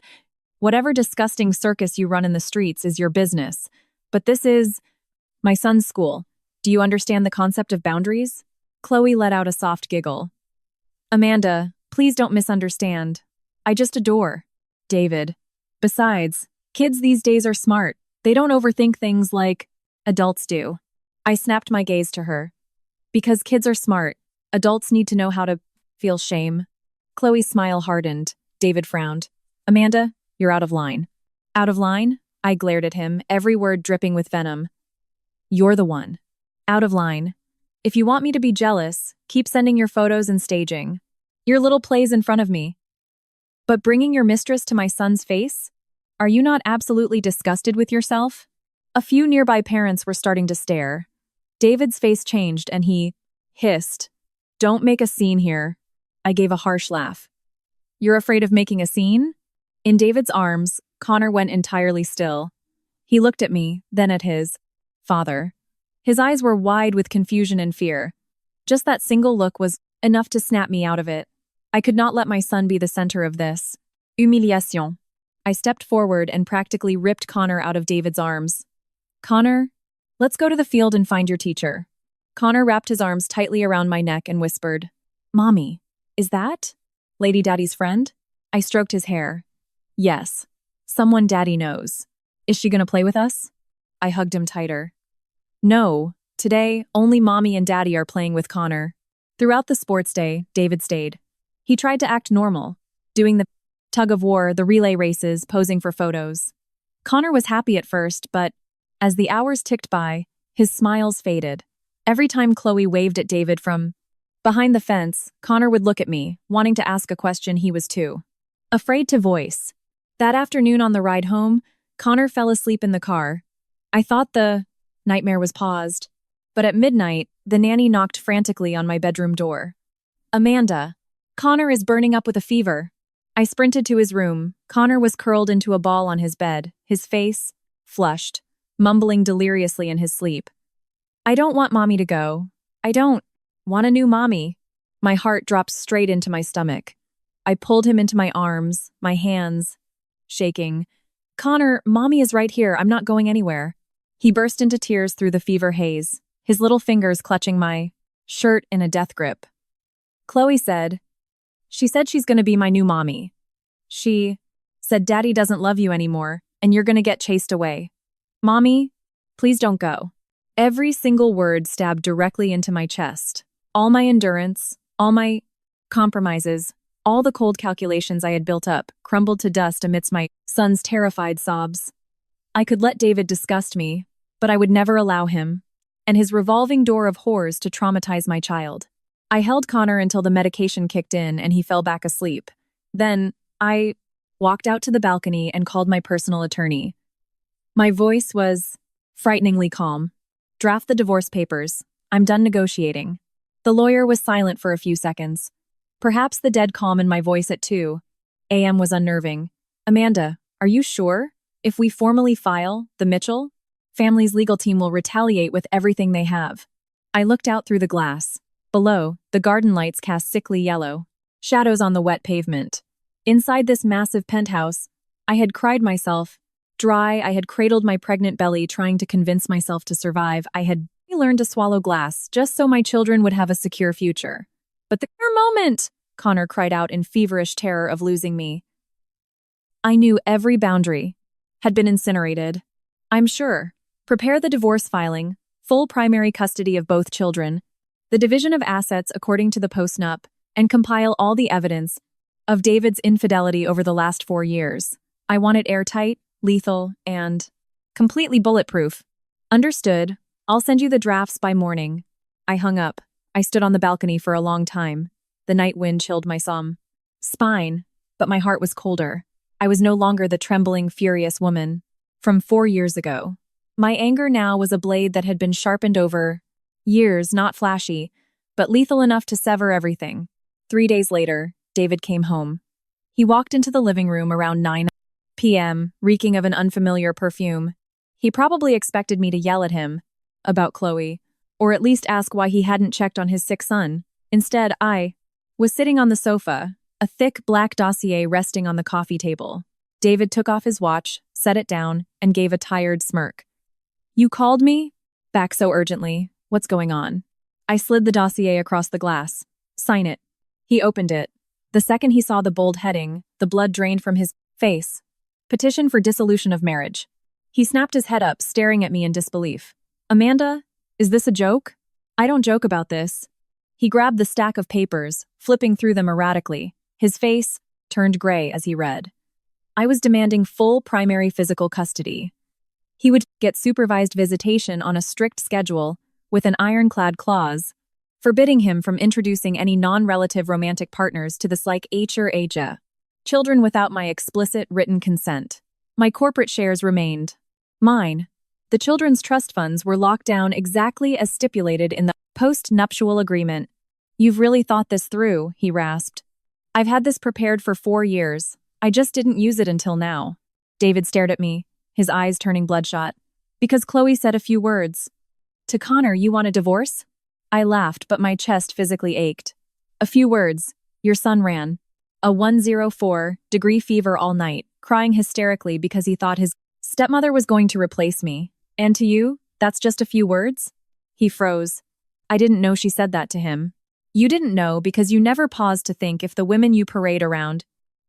whatever disgusting circus you run in the streets is your business. But this is my son's school. Do you understand the concept of boundaries? Chloe let out a soft giggle. Amanda, please don't misunderstand. I just adore David. Besides, kids these days are smart. They don't overthink things like adults do. I snapped my gaze to her. Because kids are smart, adults need to know how to feel shame. Chloe's smile hardened. David frowned. Amanda, you're out of line. Out of line? I glared at him, every word dripping with venom. You're the one. Out of line. If you want me to be jealous, keep sending your photos and staging your little plays in front of me. But bringing your mistress to my son's face? Are you not absolutely disgusted with yourself? A few nearby parents were starting to stare. David's face changed and he hissed. Don't make a scene here. I gave a harsh laugh. You're afraid of making a scene? In David's arms, Connor went entirely still. He looked at me, then at his father. His eyes were wide with confusion and fear. Just that single look was enough to snap me out of it. I could not let my son be the center of this humiliation. I stepped forward and practically ripped Connor out of David's arms. Connor, let's go to the field and find your teacher. Connor wrapped his arms tightly around my neck and whispered, Mommy, is that Lady Daddy's friend? I stroked his hair. Yes, someone Daddy knows. Is she gonna play with us? I hugged him tighter. No, today, only Mommy and Daddy are playing with Connor. Throughout the sports day, David stayed. He tried to act normal, doing the tug-of-war, the relay races, posing for photos. Connor was happy at first, but as the hours ticked by, his smiles faded. Every time Chloe waved at David from behind the fence, Connor would look at me, wanting to ask a question he was too afraid to voice. That afternoon on the ride home, Connor fell asleep in the car. I thought the nightmare was paused, but at midnight, the nanny knocked frantically on my bedroom door. Amanda, Connor is burning up with a fever. I sprinted to his room. Connor was curled into a ball on his bed, his face flushed, mumbling deliriously in his sleep. I don't want Mommy to go. I don't want a new mommy. My heart dropped straight into my stomach. I pulled him into my arms, my hands shaking. Connor, Mommy is right here. I'm not going anywhere. He burst into tears through the fever haze, his little fingers clutching my shirt in a death grip. Chloe said, "She said she's gonna be my new mommy. She said Daddy doesn't love you anymore, and you're gonna get chased away. Mommy, please don't go." Every single word stabbed directly into my chest. All my endurance, all my compromises, all the cold calculations I had built up crumbled to dust amidst my son's terrified sobs. I could let David disgust me, but I would never allow him, and his revolving door of horrors to traumatize my child. I held Connor until the medication kicked in and he fell back asleep. Then, I walked out to the balcony and called my personal attorney. My voice was frighteningly calm. "Draft the divorce papers. I'm done negotiating." The lawyer was silent for a few seconds. Perhaps the dead calm in my voice at 2 a.m. was unnerving. "Amanda, are you sure? If we formally file, the Mitchell family's legal team will retaliate with everything they have." I looked out through the glass. Below, the garden lights cast sickly yellow shadows on the wet pavement. Inside this massive penthouse, I had cried myself dry. I had cradled my pregnant belly trying to convince myself to survive. I had learned to swallow glass just so my children would have a secure future. But the moment, Connor cried out in feverish terror of losing me. I knew every boundary had been incinerated. "I'm sure. Prepare the divorce filing, full primary custody of both children, the division of assets according to the postnup, and compile all the evidence of David's infidelity over the last 4 years. I want it airtight, lethal, and completely bulletproof." "Understood. I'll send you the drafts by morning." I hung up. I stood on the balcony for a long time. The night wind chilled my spine, but my heart was colder. I was no longer the trembling, furious woman from 4 years ago. My anger now was a blade that had been sharpened over years, not flashy, but lethal enough to sever everything. 3 days later, David came home. He walked into the living room around 9 p.m., reeking of an unfamiliar perfume. He probably expected me to yell at him about Chloe, or at least ask why he hadn't checked on his sick son. Instead, I was sitting on the sofa, a thick black dossier resting on the coffee table. David took off his watch, set it down, and gave a tired smirk. "You called me?" "Back so urgently. What's going on?" I slid the dossier across the glass. "Sign it." He opened it. The second he saw the bold heading, the blood drained from his face. "Petition for dissolution of marriage." He snapped his head up, staring at me in disbelief. "Amanda, is this a joke?" "I don't joke about this." He grabbed the stack of papers, flipping through them erratically. His face turned gray as he read. I was demanding full primary physical custody. He would get supervised visitation on a strict schedule with an ironclad clause forbidding him from introducing any non-relative romantic partners to the age. Children without my explicit written consent. My corporate shares remained mine. The children's trust funds were locked down exactly as stipulated in the post-nuptial agreement. "You've really thought this through," he rasped. "I've had this prepared for 4 years. I just didn't use it until now." David stared at me, his eyes turning bloodshot. "Because Chloe said a few words." "To Connor, you want a divorce?" I laughed, but my chest physically ached. "A few words. Your son ran a 104-degree fever all night, crying hysterically because he thought his stepmother was going to replace me. And to you, that's just a few words?" He froze. "I didn't know she said that to him." "You didn't know because you never paused to think if the women you parade around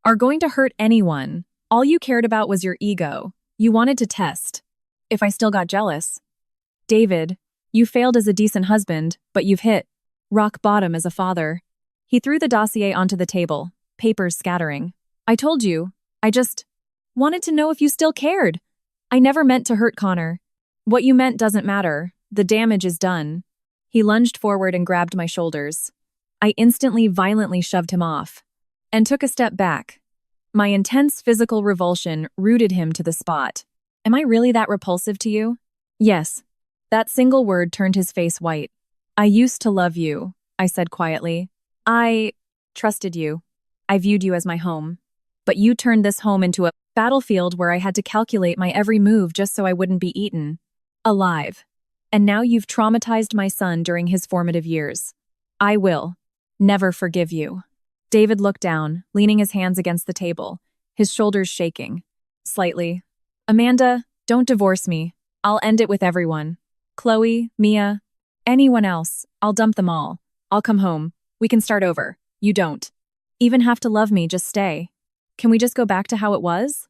are going to hurt anyone. All you cared about was your ego. You wanted to test if I still got jealous." "David, you failed as a decent husband, but you've hit rock bottom as a father." He threw the dossier onto the table, papers scattering. "I told you. I just wanted to know if you still cared. I never meant to hurt Connor. What you meant doesn't matter. The damage is done." He lunged forward and grabbed my shoulders. I instantly violently shoved him off and took a step back. My intense physical revulsion rooted him to the spot. "Am I really that repulsive to you?" "Yes." That single word turned his face white. "I used to love you," I said quietly. "I trusted you. I viewed you as my home. But you turned this home into a battlefield where I had to calculate my every move just so I wouldn't be eaten alive. And now you've traumatized my son during his formative years. I will never forgive you." David looked down, leaning his hands against the table, his shoulders shaking slightly. "Amanda, don't divorce me. I'll end it with everyone. Chloe, Mia, anyone else. I'll dump them all. I'll come home. We can start over. You don't even have to love me, just stay. Can we just go back to how it was?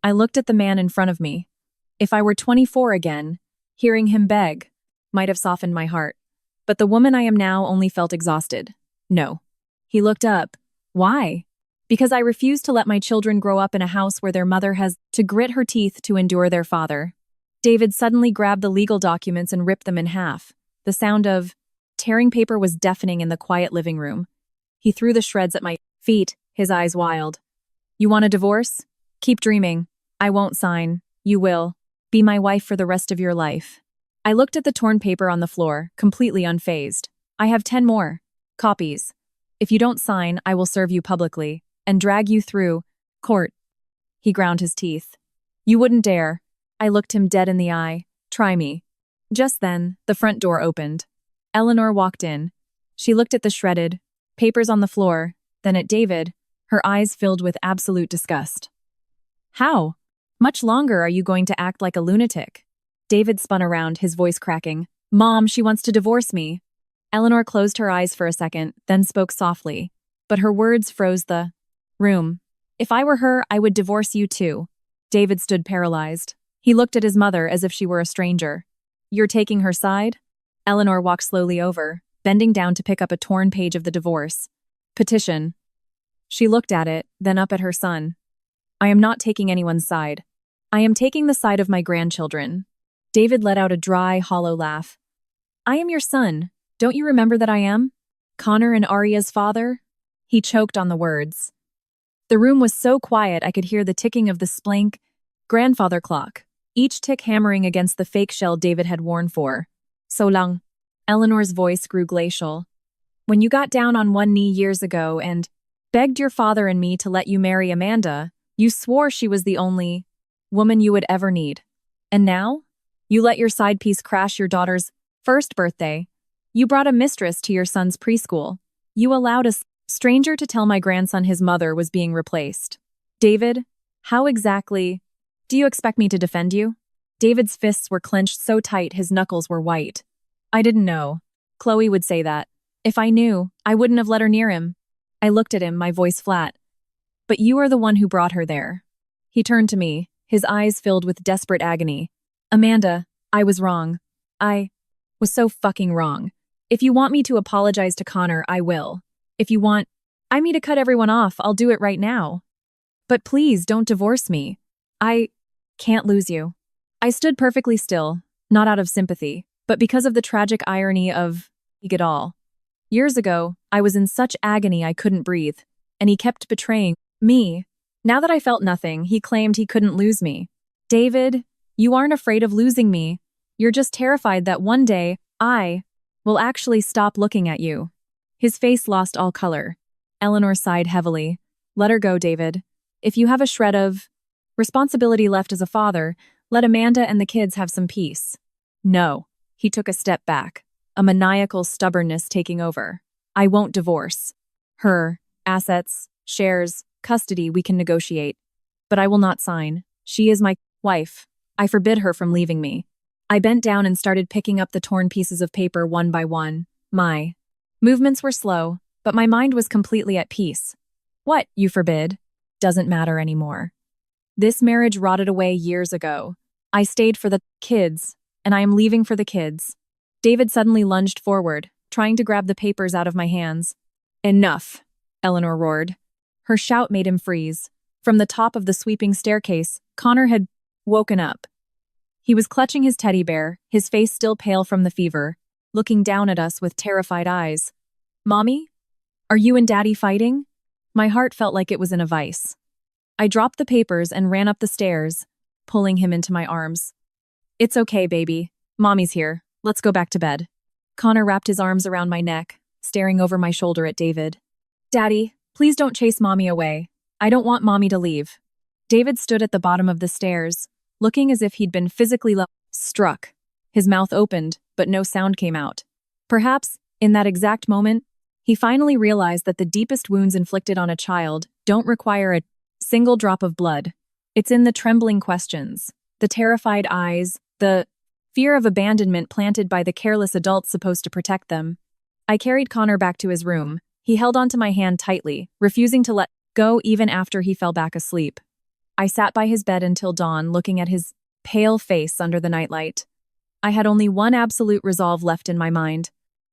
I looked at the man in front of me. If I were 24 again, hearing him beg might have softened my heart. But the woman I am now only felt exhausted. No. He looked up. Why? Because I refuse to let my children grow up in a house where their mother has to grit her teeth to endure their father. David suddenly grabbed the legal documents and ripped them in half. The sound of tearing paper was deafening in the quiet living room. He threw the shreds at my feet, his eyes wild. You want a divorce? Keep dreaming. I won't sign. You will. Be my wife for the rest of your life. I looked at the torn paper on the floor, completely unfazed. I have 10 more copies. If you don't sign, I will serve you publicly and drag you through court. He ground his teeth. You wouldn't dare. I looked him dead in the eye. Try me. Just then, the front door opened. Eleanor walked in. She looked at the shredded papers on the floor, then at David, her eyes filled with absolute disgust. How much longer are you going to act like a lunatic? David spun around, his voice cracking. Mom, she wants to divorce me. Eleanor closed her eyes for a second, then spoke softly, but her words froze the room. If I were her, I would divorce you too. David stood paralyzed. He looked at his mother as if she were a stranger. You're taking her side? Eleanor walked slowly over, bending down to pick up a torn page of the divorce petition. She looked at it, then up at her son. I am not taking anyone's side. I am taking the side of my grandchildren. David let out a dry, hollow laugh. I am your son. Don't you remember that I am? Connor and Arya's father? He choked on the words. The room was so quiet I could hear the ticking of the Splank grandfather clock, each tick hammering against the fake shell David had worn for so long. Eleanor's voice grew glacial. When you got down on one knee years ago and begged your father and me to let you marry Amanda, you swore she was the only woman you would ever need. And now? You let your side piece crash your daughter's first birthday. You brought a mistress to your son's preschool. You allowed a stranger to tell my grandson his mother was being replaced. David, how exactly do you expect me to defend you? David's fists were clenched so tight his knuckles were white. I didn't know. Chloe would say that. If I knew, I wouldn't have let her near him. I looked at him, my voice flat. But you are the one who brought her there. He turned to me, his eyes filled with desperate agony. Amanda, I was wrong. I was so fucking wrong. If you want me to apologize to Connor, I will. If you want me to cut everyone off, I'll do it right now. But please don't divorce me. I can't lose you. I stood perfectly still, not out of sympathy, but because of the tragic irony of it all. Years ago, I was in such agony I couldn't breathe, and he kept betraying me. Now that I felt nothing, he claimed he couldn't lose me. David, you aren't afraid of losing me. You're just terrified that one day, I will actually stop looking at you. His face lost all color. Eleanor sighed heavily. Let her go, David. If you have a shred of responsibility left as a father, let Amanda and the kids have some peace. No. He took a step back, a maniacal stubbornness taking over. I won't divorce. Her, assets, shares, custody we can negotiate. But I will not sign. She is my wife. I forbid her from leaving me. I bent down and started picking up the torn pieces of paper one by one. My movements were slow, but my mind was completely at peace. What, you forbid? Doesn't matter anymore. This marriage rotted away years ago. I stayed for the kids, and I am leaving for the kids. David suddenly lunged forward, trying to grab the papers out of my hands. Enough, Eleanor roared. Her shout made him freeze. From the top of the sweeping staircase, Connor had woken up. He was clutching his teddy bear, his face still pale from the fever, looking down at us with terrified eyes. Mommy? Are you and Daddy fighting? My heart felt like it was in a vice. I dropped the papers and ran up the stairs, pulling him into my arms. It's okay, baby. Mommy's here. Let's go back to bed. Connor wrapped his arms around my neck, staring over my shoulder at David. Daddy, please don't chase Mommy away. I don't want Mommy to leave. David stood at the bottom of the stairs, looking as if he'd been physically struck. His mouth opened, but no sound came out. Perhaps, in that exact moment, he finally realized that the deepest wounds inflicted on a child don't require a single drop of blood. It's in the trembling questions, the terrified eyes, the fear of abandonment planted by the careless adults supposed to protect them. I carried Connor back to his room. He held onto my hand tightly, refusing to let go even after he fell back asleep. I sat by his bed until dawn, looking at his pale face under the nightlight. I had only one absolute resolve left in my mind.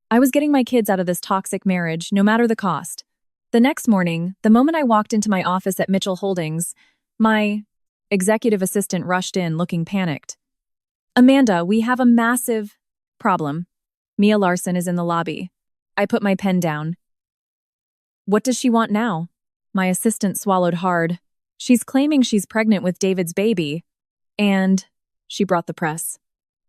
I was getting my kids out of this toxic marriage, no matter the cost. The next morning, the moment I walked into my office at Mitchell Holdings, my executive assistant rushed in, looking panicked. "Amanda, we have a massive problem. Mia Larson is in the lobby." I put my pen down. "What does she want now?" My assistant swallowed hard. "She's claiming she's pregnant with David's baby. And she brought the press."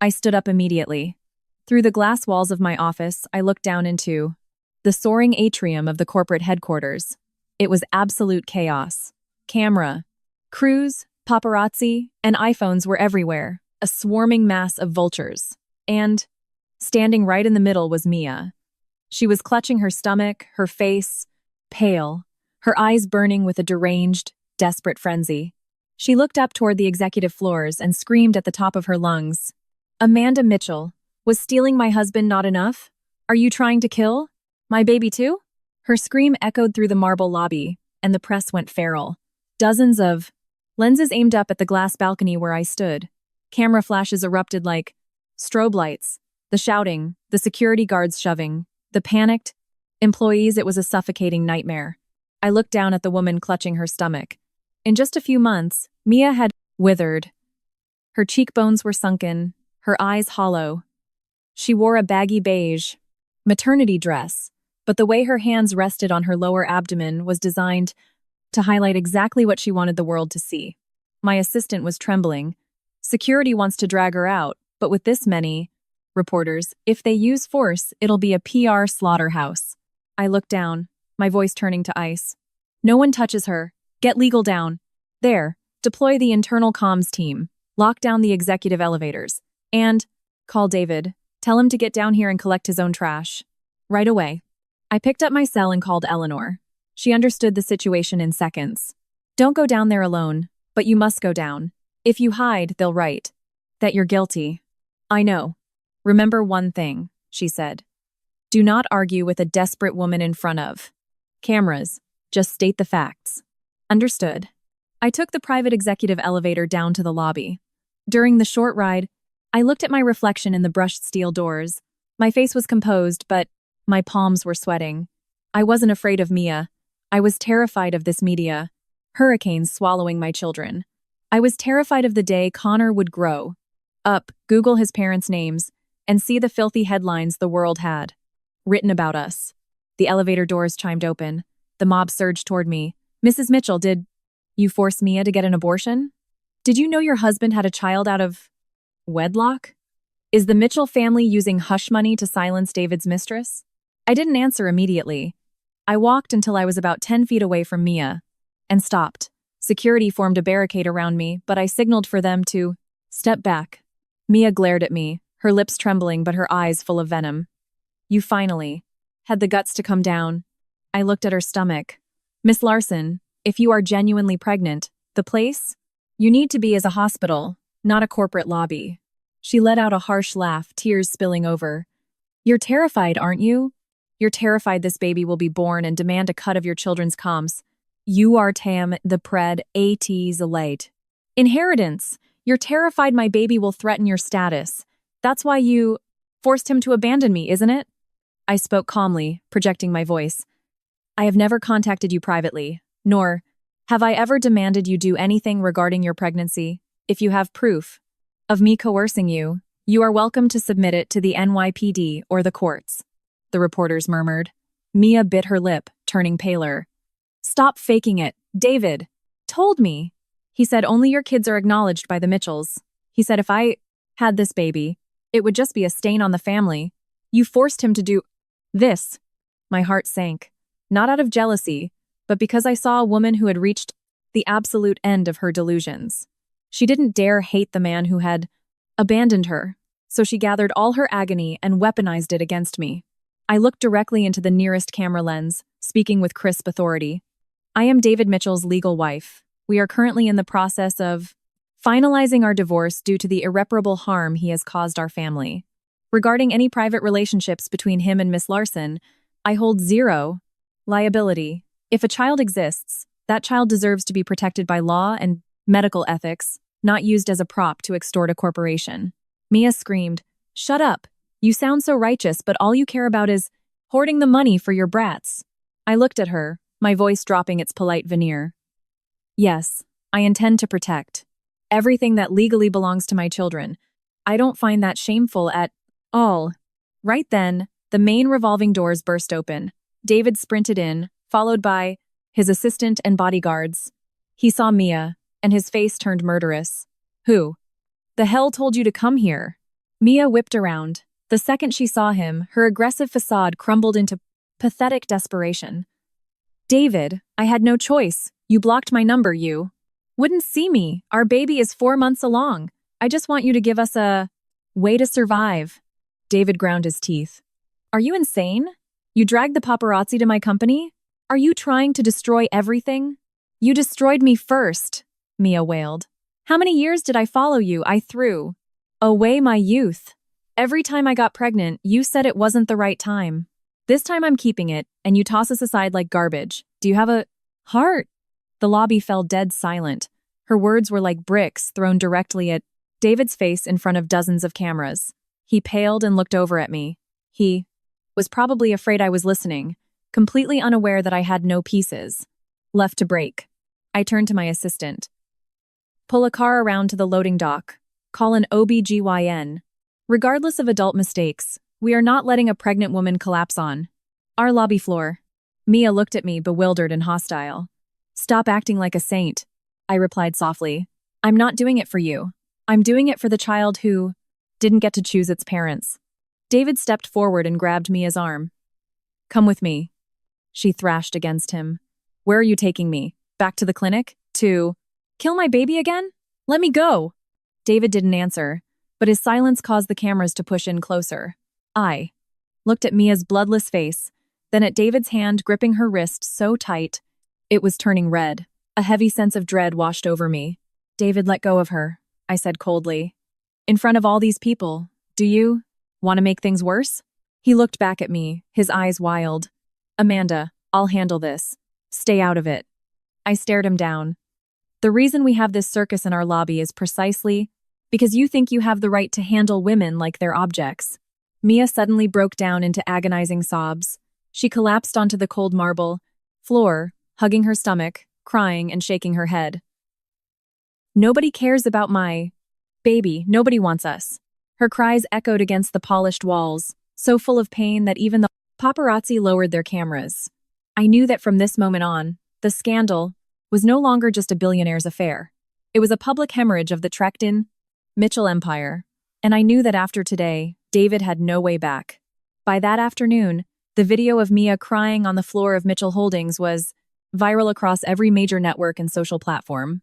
I stood up immediately. Through the glass walls of my office, I looked down into the soaring atrium of the corporate headquarters. It was absolute chaos. Camera, crews, paparazzi, and iPhones were everywhere, a swarming mass of vultures. And standing right in the middle was Mia. She was clutching her stomach, her face pale, her eyes burning with a deranged, desperate frenzy. She looked up toward the executive floors and screamed at the top of her lungs. "Amanda Mitchell, was stealing my husband not enough? Are you trying to kill my baby too?" Her scream echoed through the marble lobby, and the press went feral. Dozens of lenses aimed up at the glass balcony where I stood. Camera flashes erupted like strobe lights. The shouting, the security guards shoving, the panicked employees, it was a suffocating nightmare. I looked down at the woman clutching her stomach. In just a few months, Mia had withered. Her cheekbones were sunken, her eyes hollow. She wore a baggy beige maternity dress, but the way her hands rested on her lower abdomen was designed to highlight exactly what she wanted the world to see. My assistant was trembling. "Security wants to drag her out, but with this many reporters, if they use force, it'll be a PR slaughterhouse." I looked down, my voice turning to ice. "No one touches her. Get legal down. There, deploy the internal comms team. Lock down the executive elevators. And call David. Tell him to get down here and collect his own trash. Right away." I picked up my cell and called Eleanor. She understood the situation in seconds. "Don't go down there alone, but you must go down. If you hide, they'll write that you're guilty." "I know. Remember one thing," she said. "Do not argue with a desperate woman in front of cameras. Just state the facts." "Understood." I took the private executive elevator down to the lobby. During the short ride, I looked at my reflection in the brushed steel doors. My face was composed, but my palms were sweating. I wasn't afraid of Mia. I was terrified of this media. Hurricanes swallowing my children. I was terrified of the day Connor would grow up, Google his parents' names, and see the filthy headlines the world had written about us. The elevator doors chimed open. The mob surged toward me. "Mrs. Mitchell, did you force Mia to get an abortion? Did you know your husband had a child out of wedlock? Is the Mitchell family using hush money to silence David's mistress?" I didn't answer immediately. I walked until I was about 10 feet away from Mia and stopped. Security formed a barricade around me, but I signaled for them to step back. Mia glared at me, her lips trembling but her eyes full of venom. "You finally had the guts to come down." I looked at her stomach. "Miss Larson, if you are genuinely pregnant, the place you need to be is a hospital, not a corporate lobby." She let out a harsh laugh, tears spilling over. "You're terrified, aren't you? You're terrified this baby will be born and demand a cut of your children's comms. You are tam the pred at's late. Inheritance. You're terrified my baby will threaten your status. That's why you forced him to abandon me, isn't it?" I spoke calmly, projecting my voice. "I have never contacted you privately, nor have I ever demanded you do anything regarding your pregnancy. If you have proof of me coercing you, you are welcome to submit it to the NYPD or the courts," the reporters murmured. Mia bit her lip, turning paler. "Stop faking it. David told me. He said only your kids are acknowledged by the Mitchells. He said if I had this baby, it would just be a stain on the family. You forced him to do this." My heart sank, not out of jealousy, but because I saw a woman who had reached the absolute end of her delusions. She didn't dare hate the man who had abandoned her, so she gathered all her agony and weaponized it against me. I looked directly into the nearest camera lens, speaking with crisp authority. "I am David Mitchell's legal wife. We are currently in the process of finalizing our divorce due to the irreparable harm he has caused our family. Regarding any private relationships between him and Miss Larson, I hold zero liability. If a child exists, that child deserves to be protected by law and medical ethics, not used as a prop to extort a corporation. Mia screamed, "Shut up! You sound so righteous, but all you care about is hoarding the money for your brats." I looked at her, my voice dropping its polite veneer. Yes, I intend to protect everything that legally belongs to my children. I don't find that shameful at all. Right then, the main revolving doors burst open. David sprinted in, followed by his assistant and bodyguards. He saw Mia, and his face turned murderous. "Who the hell told you to come here?" Mia whipped around. The second she saw him, her aggressive facade crumbled into pathetic desperation. "David, I had no choice. You blocked my number, you wouldn't see me. Our baby is 4 months along. I just want you to give us a way to survive." David ground his teeth. "Are you insane? You dragged the paparazzi to my company? Are you trying to destroy everything?" "You destroyed me first," Mia wailed. "How many years did I follow you? I threw away my youth. Every time I got pregnant, you said it wasn't the right time. This time I'm keeping it, and you toss us aside like garbage. Do you have a heart?" The lobby fell dead silent. Her words were like bricks thrown directly at David's face in front of dozens of cameras. He paled and looked over at me. He was probably afraid I was listening, completely unaware that I had no pieces left to break. I turned to my assistant. "Pull a car around to the loading dock. Call an OB/GYN. Regardless of adult mistakes, we are not letting a pregnant woman collapse on our lobby floor." Mia looked at me, bewildered and hostile. "Stop acting like a saint," I replied softly. "I'm not doing it for you. I'm doing it for the child who didn't get to choose its parents." David stepped forward and grabbed Mia's arm. "Come with me," she thrashed against him. "Where are you taking me? Back to the clinic? To kill my baby again? Let me go." David didn't answer, but his silence caused the cameras to push in closer. I looked at Mia's bloodless face, then at David's hand gripping her wrist so tight, it was turning red. A heavy sense of dread washed over me. "David, let go of her," I said coldly. "In front of all these people, do you want to make things worse?" He looked back at me, his eyes wild. "Amanda, I'll handle this. Stay out of it." I stared him down. "The reason we have this circus in our lobby is precisely because you think you have the right to handle women like they're objects." Mia suddenly broke down into agonizing sobs. She collapsed onto the cold marble floor, hugging her stomach, crying and shaking her head. "Nobody cares about my baby. Nobody wants us." Her cries echoed against the polished walls, so full of pain that even the paparazzi lowered their cameras. I knew that from this moment on, the scandal was no longer just a billionaire's affair. It was a public hemorrhage of the Trecton Mitchell empire, and I knew that after today, David had no way back. By that afternoon, the video of Mia crying on the floor of Mitchell Holdings was viral across every major network and social platform.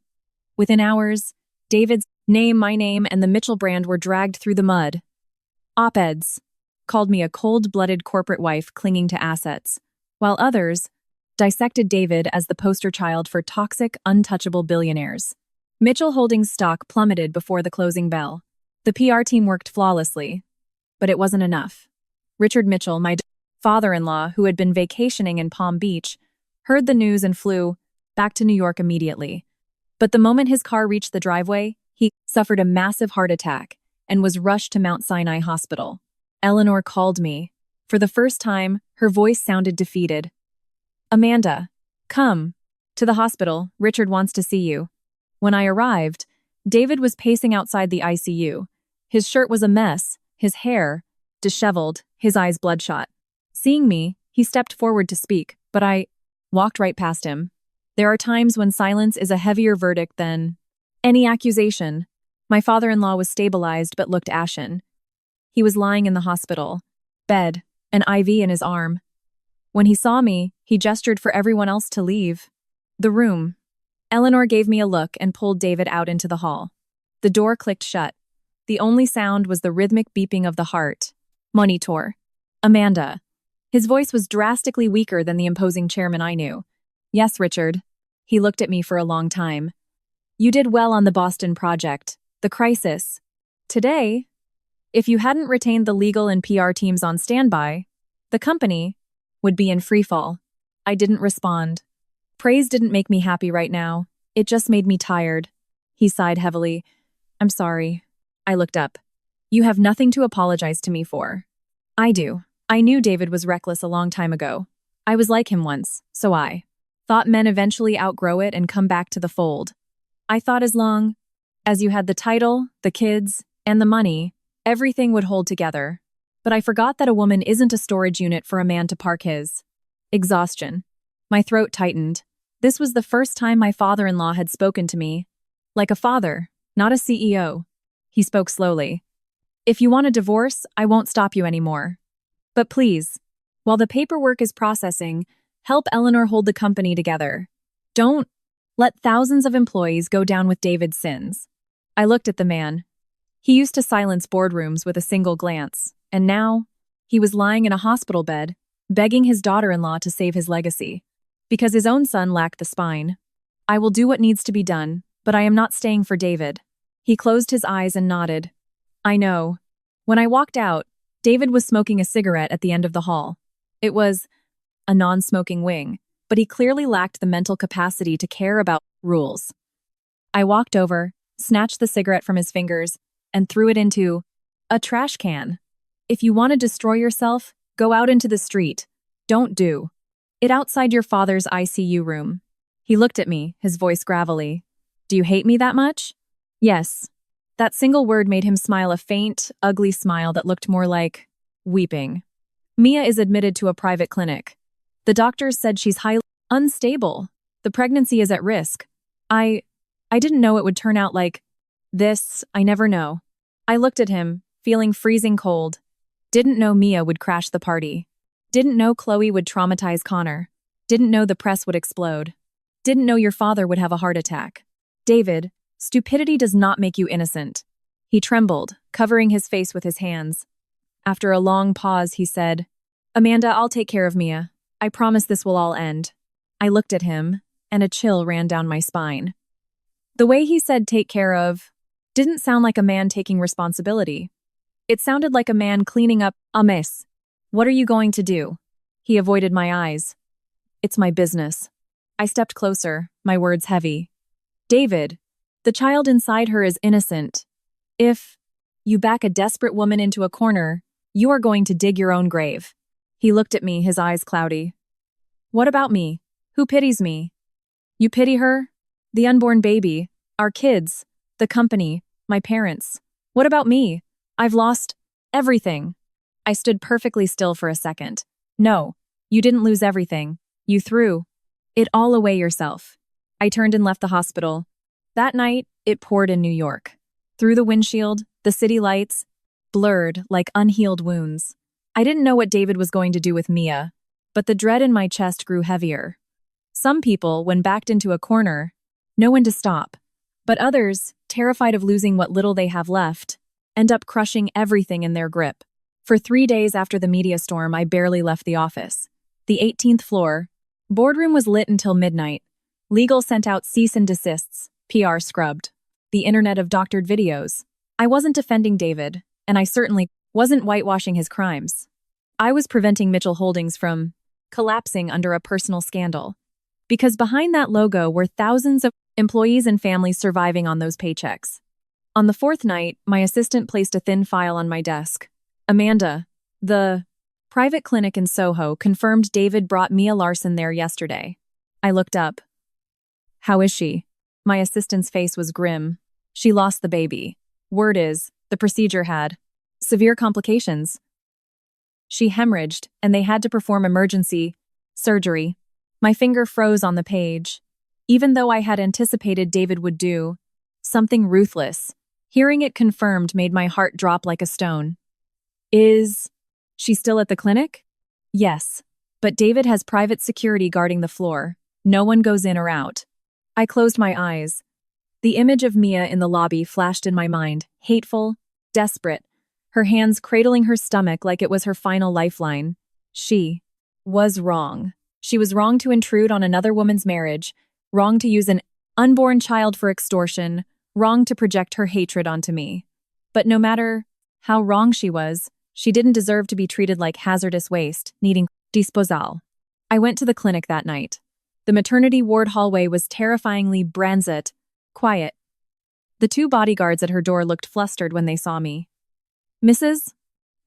Within hours, David's name, my name, and the Mitchell brand were dragged through the mud. Op-eds called me a cold-blooded corporate wife clinging to assets, while others dissected David as the poster child for toxic, untouchable billionaires. Mitchell Holdings stock plummeted before the closing bell. The PR team worked flawlessly, but it wasn't enough. Richard Mitchell, my father-in-law, who had been vacationing in Palm Beach, heard the news and flew back to New York immediately. But the moment his car reached the driveway, he suffered a massive heart attack and was rushed to Mount Sinai Hospital. Eleanor called me. For the first time, her voice sounded defeated. "Amanda, come to the hospital. Richard wants to see you." When I arrived, David was pacing outside the ICU. His shirt was a mess, his hair disheveled, his eyes bloodshot. Seeing me, he stepped forward to speak, but I walked right past him. There are times when silence is a heavier verdict than any accusation. My father-in-law was stabilized but looked ashen. He was lying in the hospital bed, an IV in his arm. When he saw me, he gestured for everyone else to leave the room. Eleanor gave me a look and pulled David out into the hall. The door clicked shut. The only sound was the rhythmic beeping of the heart. Monitor. "Amanda." His voice was drastically weaker than the imposing chairman I knew. "Yes, Richard." He looked at me for a long time. You did well on the Boston project, the crisis. Today, if you hadn't retained the legal and PR teams on standby, the company would be in freefall. I didn't respond. Praise didn't make me happy right now. It just made me tired. He sighed heavily. I'm sorry. I looked up. You have nothing to apologize to me for. I do. I knew David was reckless a long time ago. I was like him once, so I thought men eventually outgrow it and come back to the fold. I thought as long as you had the title, the kids, and the money, everything would hold together. But I forgot that a woman isn't a storage unit for a man to park his. Exhaustion. My throat tightened. This was the first time my father-in-law had spoken to me. Like a father, not a CEO. He spoke slowly. If you want a divorce, I won't stop you anymore. But please, while the paperwork is processing, help Eleanor hold the company together. Don't let thousands of employees go down with David's sins. I looked at the man. He used to silence boardrooms with a single glance, and now he was lying in a hospital bed, begging his daughter-in-law to save his legacy. Because his own son lacked the spine. I will do what needs to be done, but I am not staying for David. He closed his eyes and nodded. I know. When I walked out, David was smoking a cigarette at the end of the hall. It was a non-smoking wing, but he clearly lacked the mental capacity to care about rules. I walked over, snatched the cigarette from his fingers, and threw it into a trash can. If you want to destroy yourself, go out into the street. Don't do it outside your father's ICU room. He looked at me, his voice gravelly. Do you hate me that much? Yes. That single word made him smile, a faint, ugly smile that looked more like weeping. Mia is admitted to a private clinic. The doctors said she's highly unstable. The pregnancy is at risk. I didn't know it would turn out like this. I never know. I looked at him, feeling freezing cold. Didn't know Mia would crash the party. Didn't know Chloe would traumatize Connor. Didn't know the press would explode. Didn't know your father would have a heart attack. David, stupidity does not make you innocent. He trembled, covering his face with his hands. After a long pause, he said, Amanda, I'll take care of Mia. I promise this will all end. I looked at him, and a chill ran down my spine. The way he said take care of didn't sound like a man taking responsibility. It sounded like a man cleaning up a mess. What are you going to do? He avoided my eyes. It's my business. I stepped closer, my words heavy. David, the child inside her is innocent. If you back a desperate woman into a corner, you are going to dig your own grave. He looked at me, his eyes cloudy. What about me? Who pities me? You pity her? The unborn baby, our kids, the company, my parents. What about me? I've lost everything. I stood perfectly still for a second. No, you didn't lose everything. You threw it all away yourself. I turned and left the hospital. That night, it poured in New York. Through the windshield, the city lights, blurred like unhealed wounds. I didn't know what David was going to do with Mia, but the dread in my chest grew heavier. Some people, when backed into a corner, know when to stop. But others, terrified of losing what little they have left, end up crushing everything in their grip. For 3 days after the media storm, I barely left the office. The 18th floor. Boardroom was lit until midnight. Legal sent out cease and desists. PR scrubbed. The internet of doctored videos. I wasn't defending David, and I certainly wasn't whitewashing his crimes. I was preventing Mitchell Holdings from collapsing under a personal scandal. Because behind that logo were thousands of employees and families surviving on those paychecks. On the 4th night, my assistant placed a thin file on my desk. Amanda, the private clinic in Soho, confirmed David brought Mia Larson there yesterday. I looked up. How is she? My assistant's face was grim. She lost the baby. Word is, the procedure had severe complications. She hemorrhaged, and they had to perform emergency surgery. My finger froze on the page. Even though I had anticipated David would do something ruthless, hearing it confirmed made my heart drop like a stone. Is she still at the clinic? Yes, but David has private security guarding the floor. No one goes in or out. I closed my eyes. The image of Mia in the lobby flashed in my mind, hateful, desperate, her hands cradling her stomach like it was her final lifeline. She was wrong. She was wrong to intrude on another woman's marriage, wrong to use an Unborn child for extortion, wrong to project her hatred onto me. But no matter how wrong she was, she didn't deserve to be treated like hazardous waste, needing disposal. I went to the clinic that night. The maternity ward hallway was terrifyingly branzit, quiet. The two bodyguards at her door looked flustered when they saw me. Mrs.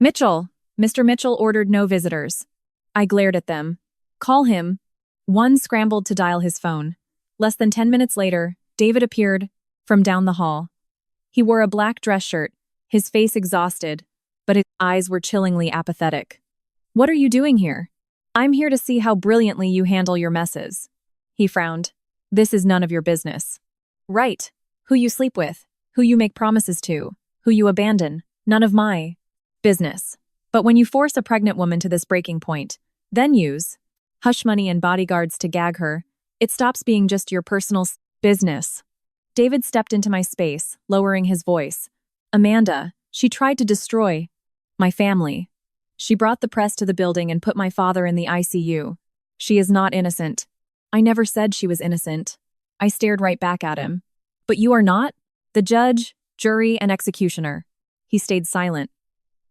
Mitchell, Mr. Mitchell ordered no visitors. I glared at them. Call him. One scrambled to dial his phone. Less than 10 minutes later, David appeared from down the hall. He wore a black dress shirt, his face exhausted, but his eyes were chillingly apathetic. What are you doing here? I'm here to see how brilliantly you handle your messes. He frowned. This is none of your business. Right. Who you sleep with, who you make promises to, who you abandon, none of my business. But when you force a pregnant woman to this breaking point, then use hush money and bodyguards to gag her, it stops being just your personal business. David stepped into my space, lowering his voice. Amanda, she tried to destroy my family. She brought the press to the building and put my father in the ICU. She is not innocent. I never said she was innocent. I stared right back at him. But you are not? The judge, jury, and executioner. He stayed silent.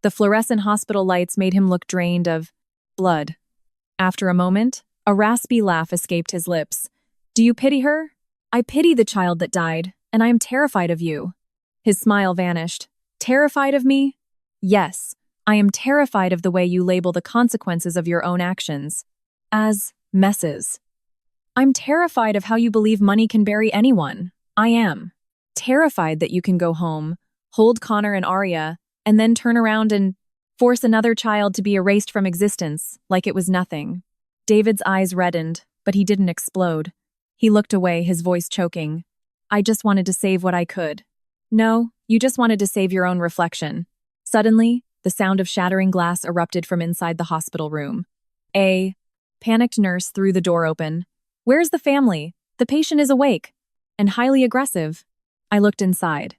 The fluorescent hospital lights made him look drained of blood. After a moment, a raspy laugh escaped his lips. Do you pity her? I pity the child that died, and I am terrified of you. His smile vanished. Terrified of me? Yes, I am terrified of the way you label the consequences of your own actions as messes. I'm terrified of how you believe money can bury anyone. I am. Terrified that you can go home, hold Connor and Arya, and then turn around and force another child to be erased from existence, like it was nothing. David's eyes reddened, but he didn't explode. He looked away, his voice choking. I just wanted to save what I could. No, you just wanted to save your own reflection. Suddenly, the sound of shattering glass erupted from inside the hospital room. A panicked nurse threw the door open. Where's the family? The patient is awake and highly aggressive. I looked inside.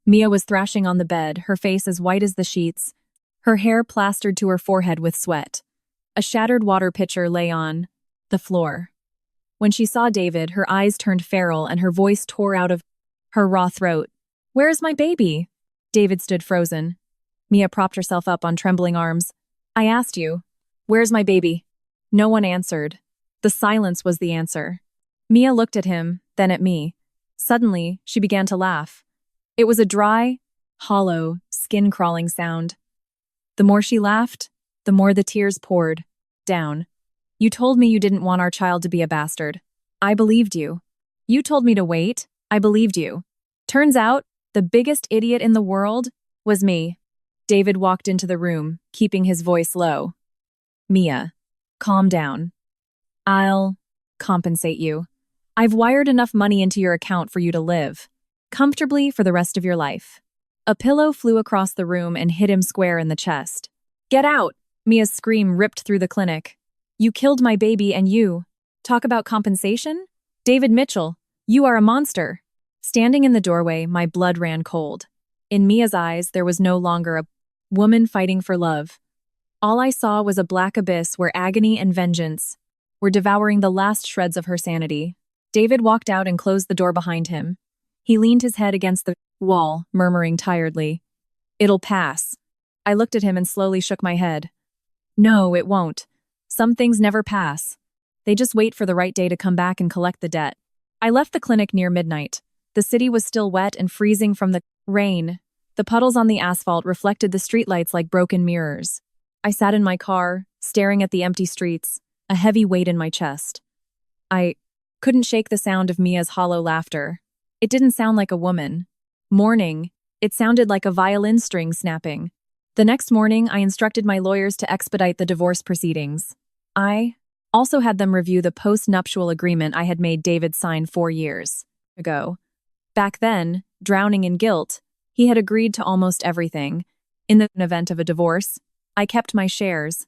Mia was thrashing on the bed, her face as white as the sheets, her hair plastered to her forehead with sweat. A shattered water pitcher lay on the floor. When she saw David, her eyes turned feral and her voice tore out of her raw throat. Where's my baby? David stood frozen. Mia propped herself up on trembling arms. I asked you, where's my baby? No one answered. The silence was the answer. Mia looked at him, then at me. Suddenly, she began to laugh. It was a dry, hollow, skin-crawling sound. The more she laughed, the more the tears poured down. You told me you didn't want our child to be a bastard. I believed you. You told me to wait. I believed you. Turns out, the biggest idiot in the world was me. David walked into the room, keeping his voice low. Mia, calm down. I'll compensate you. I've wired enough money into your account for you to live comfortably for the rest of your life. A pillow flew across the room and hit him square in the chest. Get out! Mia's scream ripped through the clinic. You killed my baby and you. Talk about compensation? David Mitchell, you are a monster. Standing in the doorway, my blood ran cold. In Mia's eyes, there was no longer a woman fighting for love. All I saw was a black abyss where agony and vengeance were devouring the last shreds of her sanity. David walked out and closed the door behind him. He leaned his head against the wall, murmuring tiredly, It'll pass. I looked at him and slowly shook my head. No, it won't. Some things never pass. They just wait for the right day to come back and collect the debt. I left the clinic near midnight. The city was still wet and freezing from the rain. The puddles on the asphalt reflected the streetlights like broken mirrors. I sat in my car, staring at the empty streets, a heavy weight in my chest. I couldn't shake the sound of Mia's hollow laughter. It didn't sound like a woman. Mourning, it sounded like a violin string snapping. The next morning, I instructed my lawyers to expedite the divorce proceedings. I also had them review the post-nuptial agreement I had made David sign 4 years ago. Back then, drowning in guilt, he had agreed to almost everything. In the event of a divorce, I kept my shares.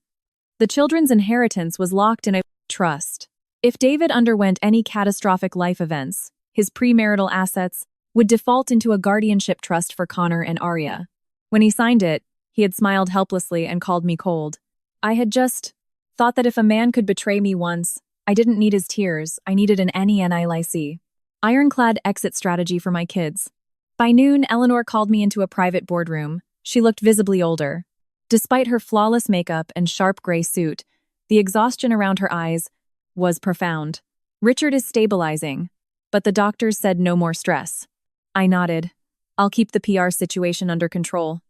The children's inheritance was locked in a trust. If David underwent any catastrophic life events, his premarital assets would default into a guardianship trust for Connor and Arya. When he signed it, he had smiled helplessly and called me cold. I had just thought that if a man could betray me once, I didn't need his tears, I needed an NENILIC. Ironclad exit strategy for my kids. By noon, Eleanor called me into a private boardroom. She looked visibly older. Despite her flawless makeup and sharp gray suit, the exhaustion around her eyes was profound. Richard is stabilizing, but the doctors said no more stress. I nodded. I'll keep the PR situation under control.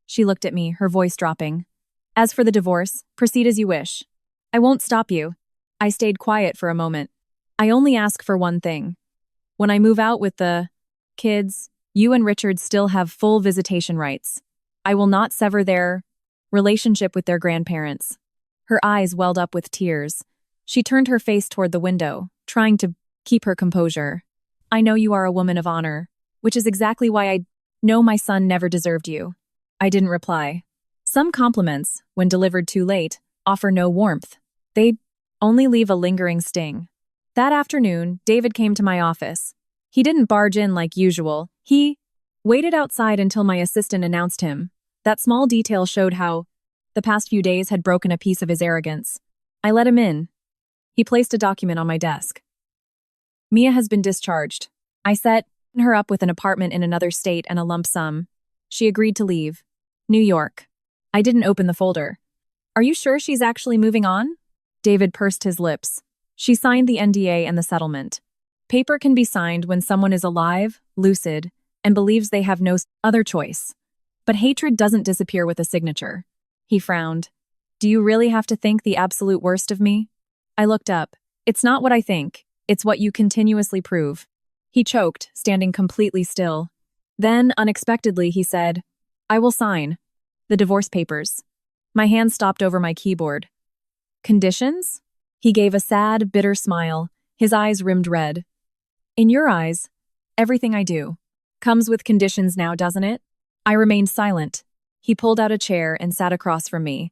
She looked at me, her voice dropping. As for the divorce, proceed as you wish. I won't stop you. I stayed quiet for a moment. I only ask for one thing. When I move out with the kids, you and Richard still have full visitation rights. I will not sever their relationship with their grandparents. Her eyes welled up with tears. She turned her face toward the window, trying to keep her composure. I know you are a woman of honor, which is exactly why I know my son never deserved you. I didn't reply. Some compliments, when delivered too late, offer no warmth. They only leave a lingering sting. That afternoon, David came to my office. He didn't barge in like usual. He waited outside until my assistant announced him. That small detail showed how the past few days had broken a piece of his arrogance. I let him in. He placed a document on my desk. Mia has been discharged. I set her up with an apartment in another state and a lump sum. She agreed to leave. New York. I didn't open the folder. Are you sure she's actually moving on? David pursed his lips. She signed the NDA and the settlement. Paper can be signed when someone is alive, lucid, and believes they have no other choice. But hatred doesn't disappear with a signature. He frowned. Do you really have to think the absolute worst of me? I looked up. It's not what I think. It's what you continuously prove. He choked, standing completely still. Then, unexpectedly, he said, I will sign the divorce papers. My hand stopped over my keyboard. Conditions? He gave a sad, bitter smile, his eyes rimmed red. In your eyes, everything I do comes with conditions now, doesn't it? I remained silent. He pulled out a chair and sat across from me.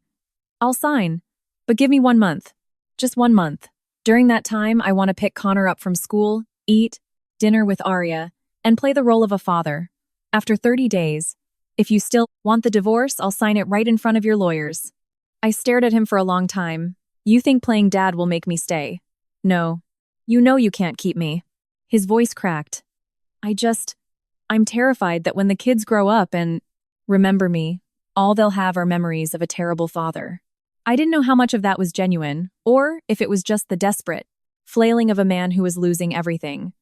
I'll sign, but give me 1 month. Just 1 month. During that time, I want to pick Connor up from school, eat dinner with Arya, and play the role of a father. After 30 days, if you still want the divorce, I'll sign it right in front of your lawyers. I stared at him for a long time. You think playing dad will make me stay? No. You know you can't keep me. His voice cracked. I'm terrified that when the kids grow up and remember me, all they'll have are memories of a terrible father. I didn't know how much of that was genuine, or if it was just the desperate flailing of a man who was losing everything.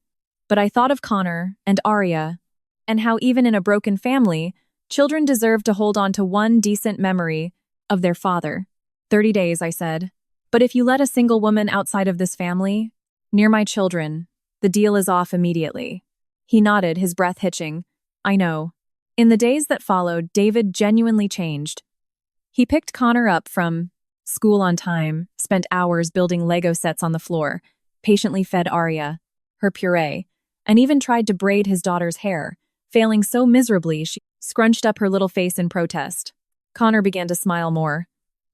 But I thought of Connor and Arya, and how even in a broken family, children deserve to hold on to one decent memory of their father. 30 days, I said. But if you let a single woman outside of this family, near my children, the deal is off immediately. He nodded, his breath hitching. I know. In the days that followed, David genuinely changed. He picked Connor up from school on time, spent hours building Lego sets on the floor, patiently fed Arya her puree, and even tried to braid his daughter's hair, failing so miserably she scrunched up her little face in protest. Connor began to smile more.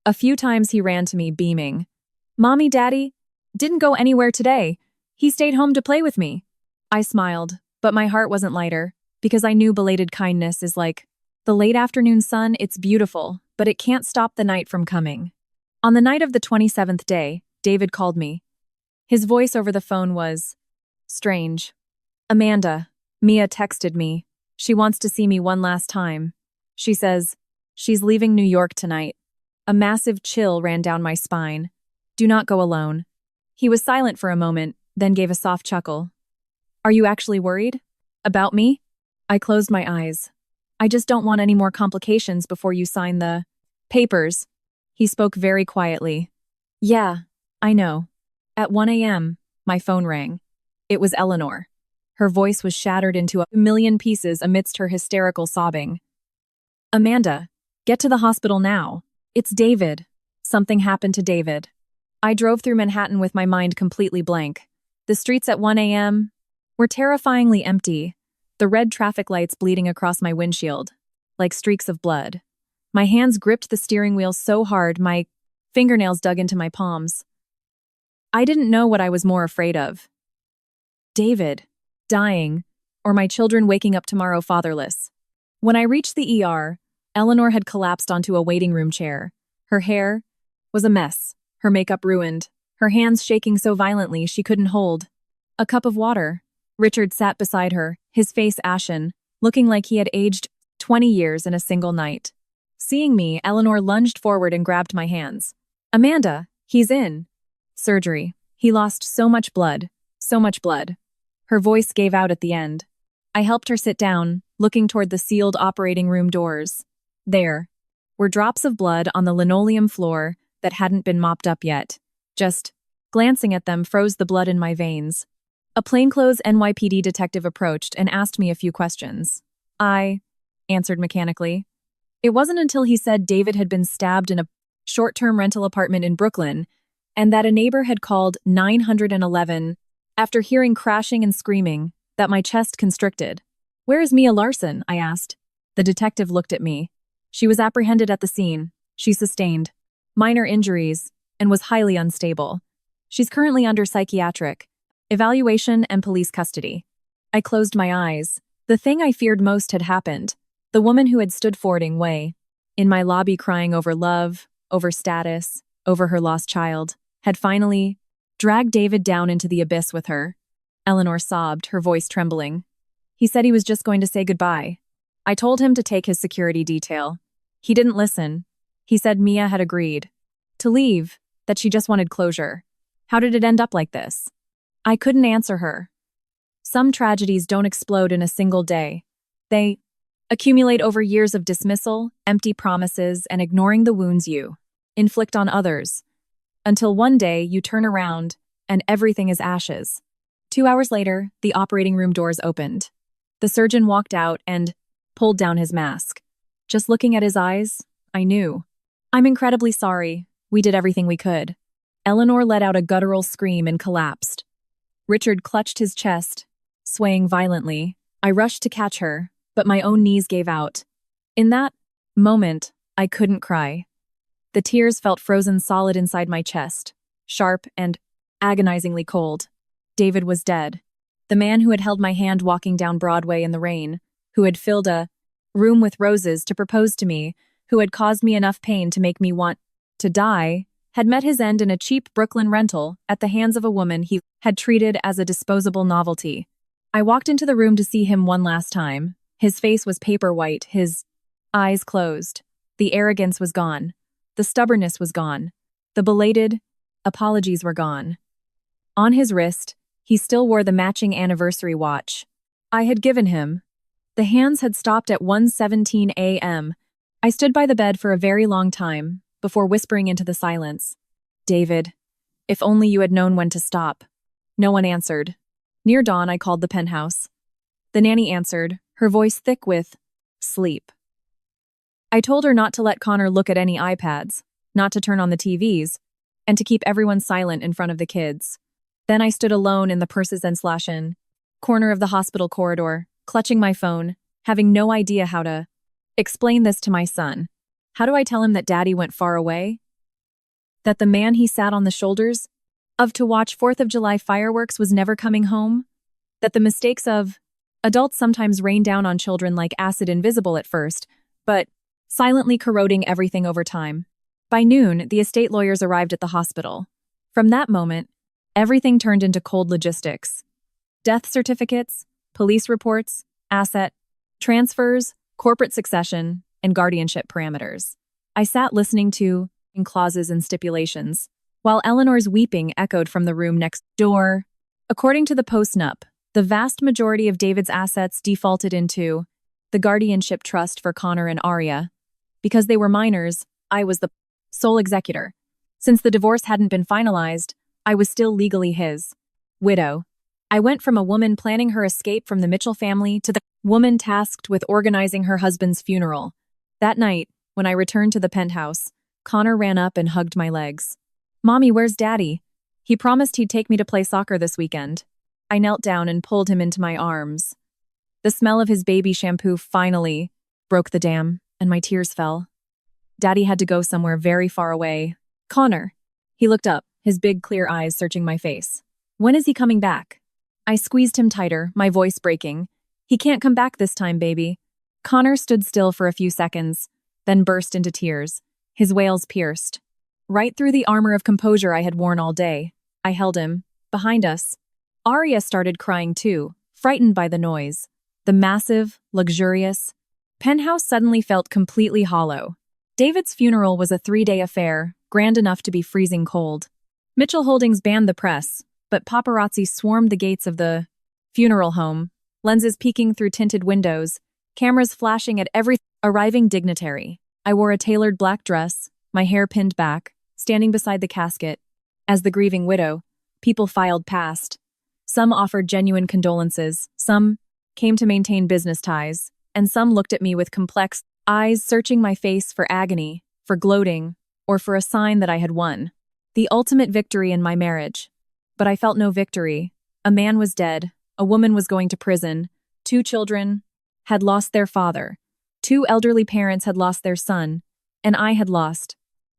A few times he ran to me, beaming. Mommy, Daddy, didn't go anywhere today. He stayed home to play with me. I smiled, but my heart wasn't lighter, because I knew belated kindness is like the late afternoon sun. It's beautiful, but it can't stop the night from coming. On the night of the 27th day, David called me. His voice over the phone was strange. Amanda, Mia texted me. She wants to see me one last time. She says she's leaving New York tonight. A massive chill ran down my spine. Do not go alone. He was silent for a moment, then gave a soft chuckle. Are you actually worried? About me? I closed my eyes. I just don't want any more complications before you sign the papers. He spoke very quietly. Yeah, I know. At 1 a.m., my phone rang. It was Eleanor. Her voice was shattered into a million pieces amidst her hysterical sobbing. Amanda, get to the hospital now. It's David. Something happened to David. I drove through Manhattan with my mind completely blank. The streets at 1 a.m. were terrifyingly empty, the red traffic lights bleeding across my windshield, like streaks of blood. My hands gripped the steering wheel so hard my fingernails dug into my palms. I didn't know what I was more afraid of. David, dying, or my children waking up tomorrow fatherless. When I reached the ER, Eleanor had collapsed onto a waiting room chair. Her hair was a mess, her makeup ruined, her hands shaking so violently she couldn't hold a cup of water. Richard sat beside her, his face ashen, looking like he had aged 20 years in a single night. Seeing me, Eleanor lunged forward and grabbed my hands. Amanda, he's in surgery. He lost so much blood, so much blood. Her voice gave out at the end. I helped her sit down, looking toward the sealed operating room doors. There were drops of blood on the linoleum floor that hadn't been mopped up yet. Just glancing at them froze the blood in my veins. A plainclothes NYPD detective approached and asked me a few questions. I answered mechanically. It wasn't until he said David had been stabbed in a short-term rental apartment in Brooklyn and that a neighbor had called 911 after hearing crashing and screaming that my chest constricted. Where is Mia Larson? I asked. The detective looked at me. She was apprehended at the scene. She sustained minor injuries and was highly unstable. She's currently under psychiatric evaluation and police custody. I closed my eyes. The thing I feared most had happened. The woman who had stood forwarding way in my lobby crying over love, over status, over her lost child, had finally dragged David down into the abyss with her. Eleanor sobbed, her voice trembling. He said he was just going to say goodbye. I told him to take his security detail. He didn't listen. He said Mia had agreed to leave, that she just wanted closure. How did it end up like this? I couldn't answer her. Some tragedies don't explode in a single day. They accumulate over years of dismissal, empty promises, and ignoring the wounds you inflict on others, until one day you turn around and everything is ashes. 2 hours later, the operating room doors opened. The surgeon walked out and pulled down his mask. Just looking at his eyes, I knew. I'm incredibly sorry. We did everything we could. Eleanor let out a guttural scream and collapsed. Richard clutched his chest, swaying violently. I rushed to catch her, but my own knees gave out. In that moment, I couldn't cry. The tears felt frozen solid inside my chest, sharp and agonizingly cold. David was dead. The man who had held my hand walking down Broadway in the rain, who had filled a room with roses to propose to me, who had caused me enough pain to make me want to die, had met his end in a cheap Brooklyn rental at the hands of a woman he had treated as a disposable novelty. I walked into the room to see him one last time. His face was paper white, his eyes closed. The arrogance was gone. The stubbornness was gone. The belated apologies were gone. On his wrist, he still wore the matching anniversary watch I had given him. The hands had stopped at 1:17 a.m. I stood by the bed for a very long time, before whispering into the silence. David, if only you had known when to stop. No one answered. Near dawn, I called the penthouse. The nanny answered, her voice thick with sleep. I told her not to let Connor look at any iPads, not to turn on the TVs, and to keep everyone silent in front of the kids. Then I stood alone in the purses and slashin corner of the hospital corridor, clutching my phone, having no idea how to explain this to my son. How do I tell him that Daddy went far away? That the man he sat on the shoulders of to watch 4th of July fireworks was never coming home? That the mistakes of adults sometimes rain down on children like acid, invisible at first, but silently corroding everything over time. By noon, the estate lawyers arrived at the hospital. From that moment, everything turned into cold logistics. Death certificates, police reports, asset transfers, corporate succession, and guardianship parameters. I sat listening to clauses and stipulations, while Eleanor's weeping echoed from the room next door. According to the post-nup, the vast majority of David's assets defaulted into the guardianship trust for Connor and Aria. Because they were minors, I was the sole executor. Since the divorce hadn't been finalized, I was still legally his widow. I went from a woman planning her escape from the Mitchell family to the woman tasked with organizing her husband's funeral. That night, when I returned to the penthouse, Connor ran up and hugged my legs. Mommy, where's Daddy? He promised he'd take me to play soccer this weekend. I knelt down and pulled him into my arms. The smell of his baby shampoo finally broke the dam, and my tears fell. Daddy had to go somewhere very far away. Connor. He looked up, his big clear eyes searching my face. When is he coming back? I squeezed him tighter, my voice breaking. He can't come back this time, baby. Connor stood still for a few seconds, then burst into tears, his wails pierced. Right through the armor of composure I had worn all day, I held him. Behind us, Aria started crying too, frightened by the noise. The massive, luxurious penthouse suddenly felt completely hollow. David's funeral was a 3-day affair, grand enough to be freezing cold. Mitchell Holdings banned the press, but paparazzi swarmed the gates of the funeral home, lenses peeking through tinted windows, cameras flashing at every arriving dignitary. I wore a tailored black dress, my hair pinned back, standing beside the casket. As the grieving widow, people filed past. Some offered genuine condolences, some came to maintain business ties, and some looked at me with complex eyes searching my face for agony, for gloating, or for a sign that I had won. The ultimate victory in my marriage. But I felt no victory. A man was dead, a woman was going to prison, 2 children had lost their father, 2 elderly parents had lost their son, and I had lost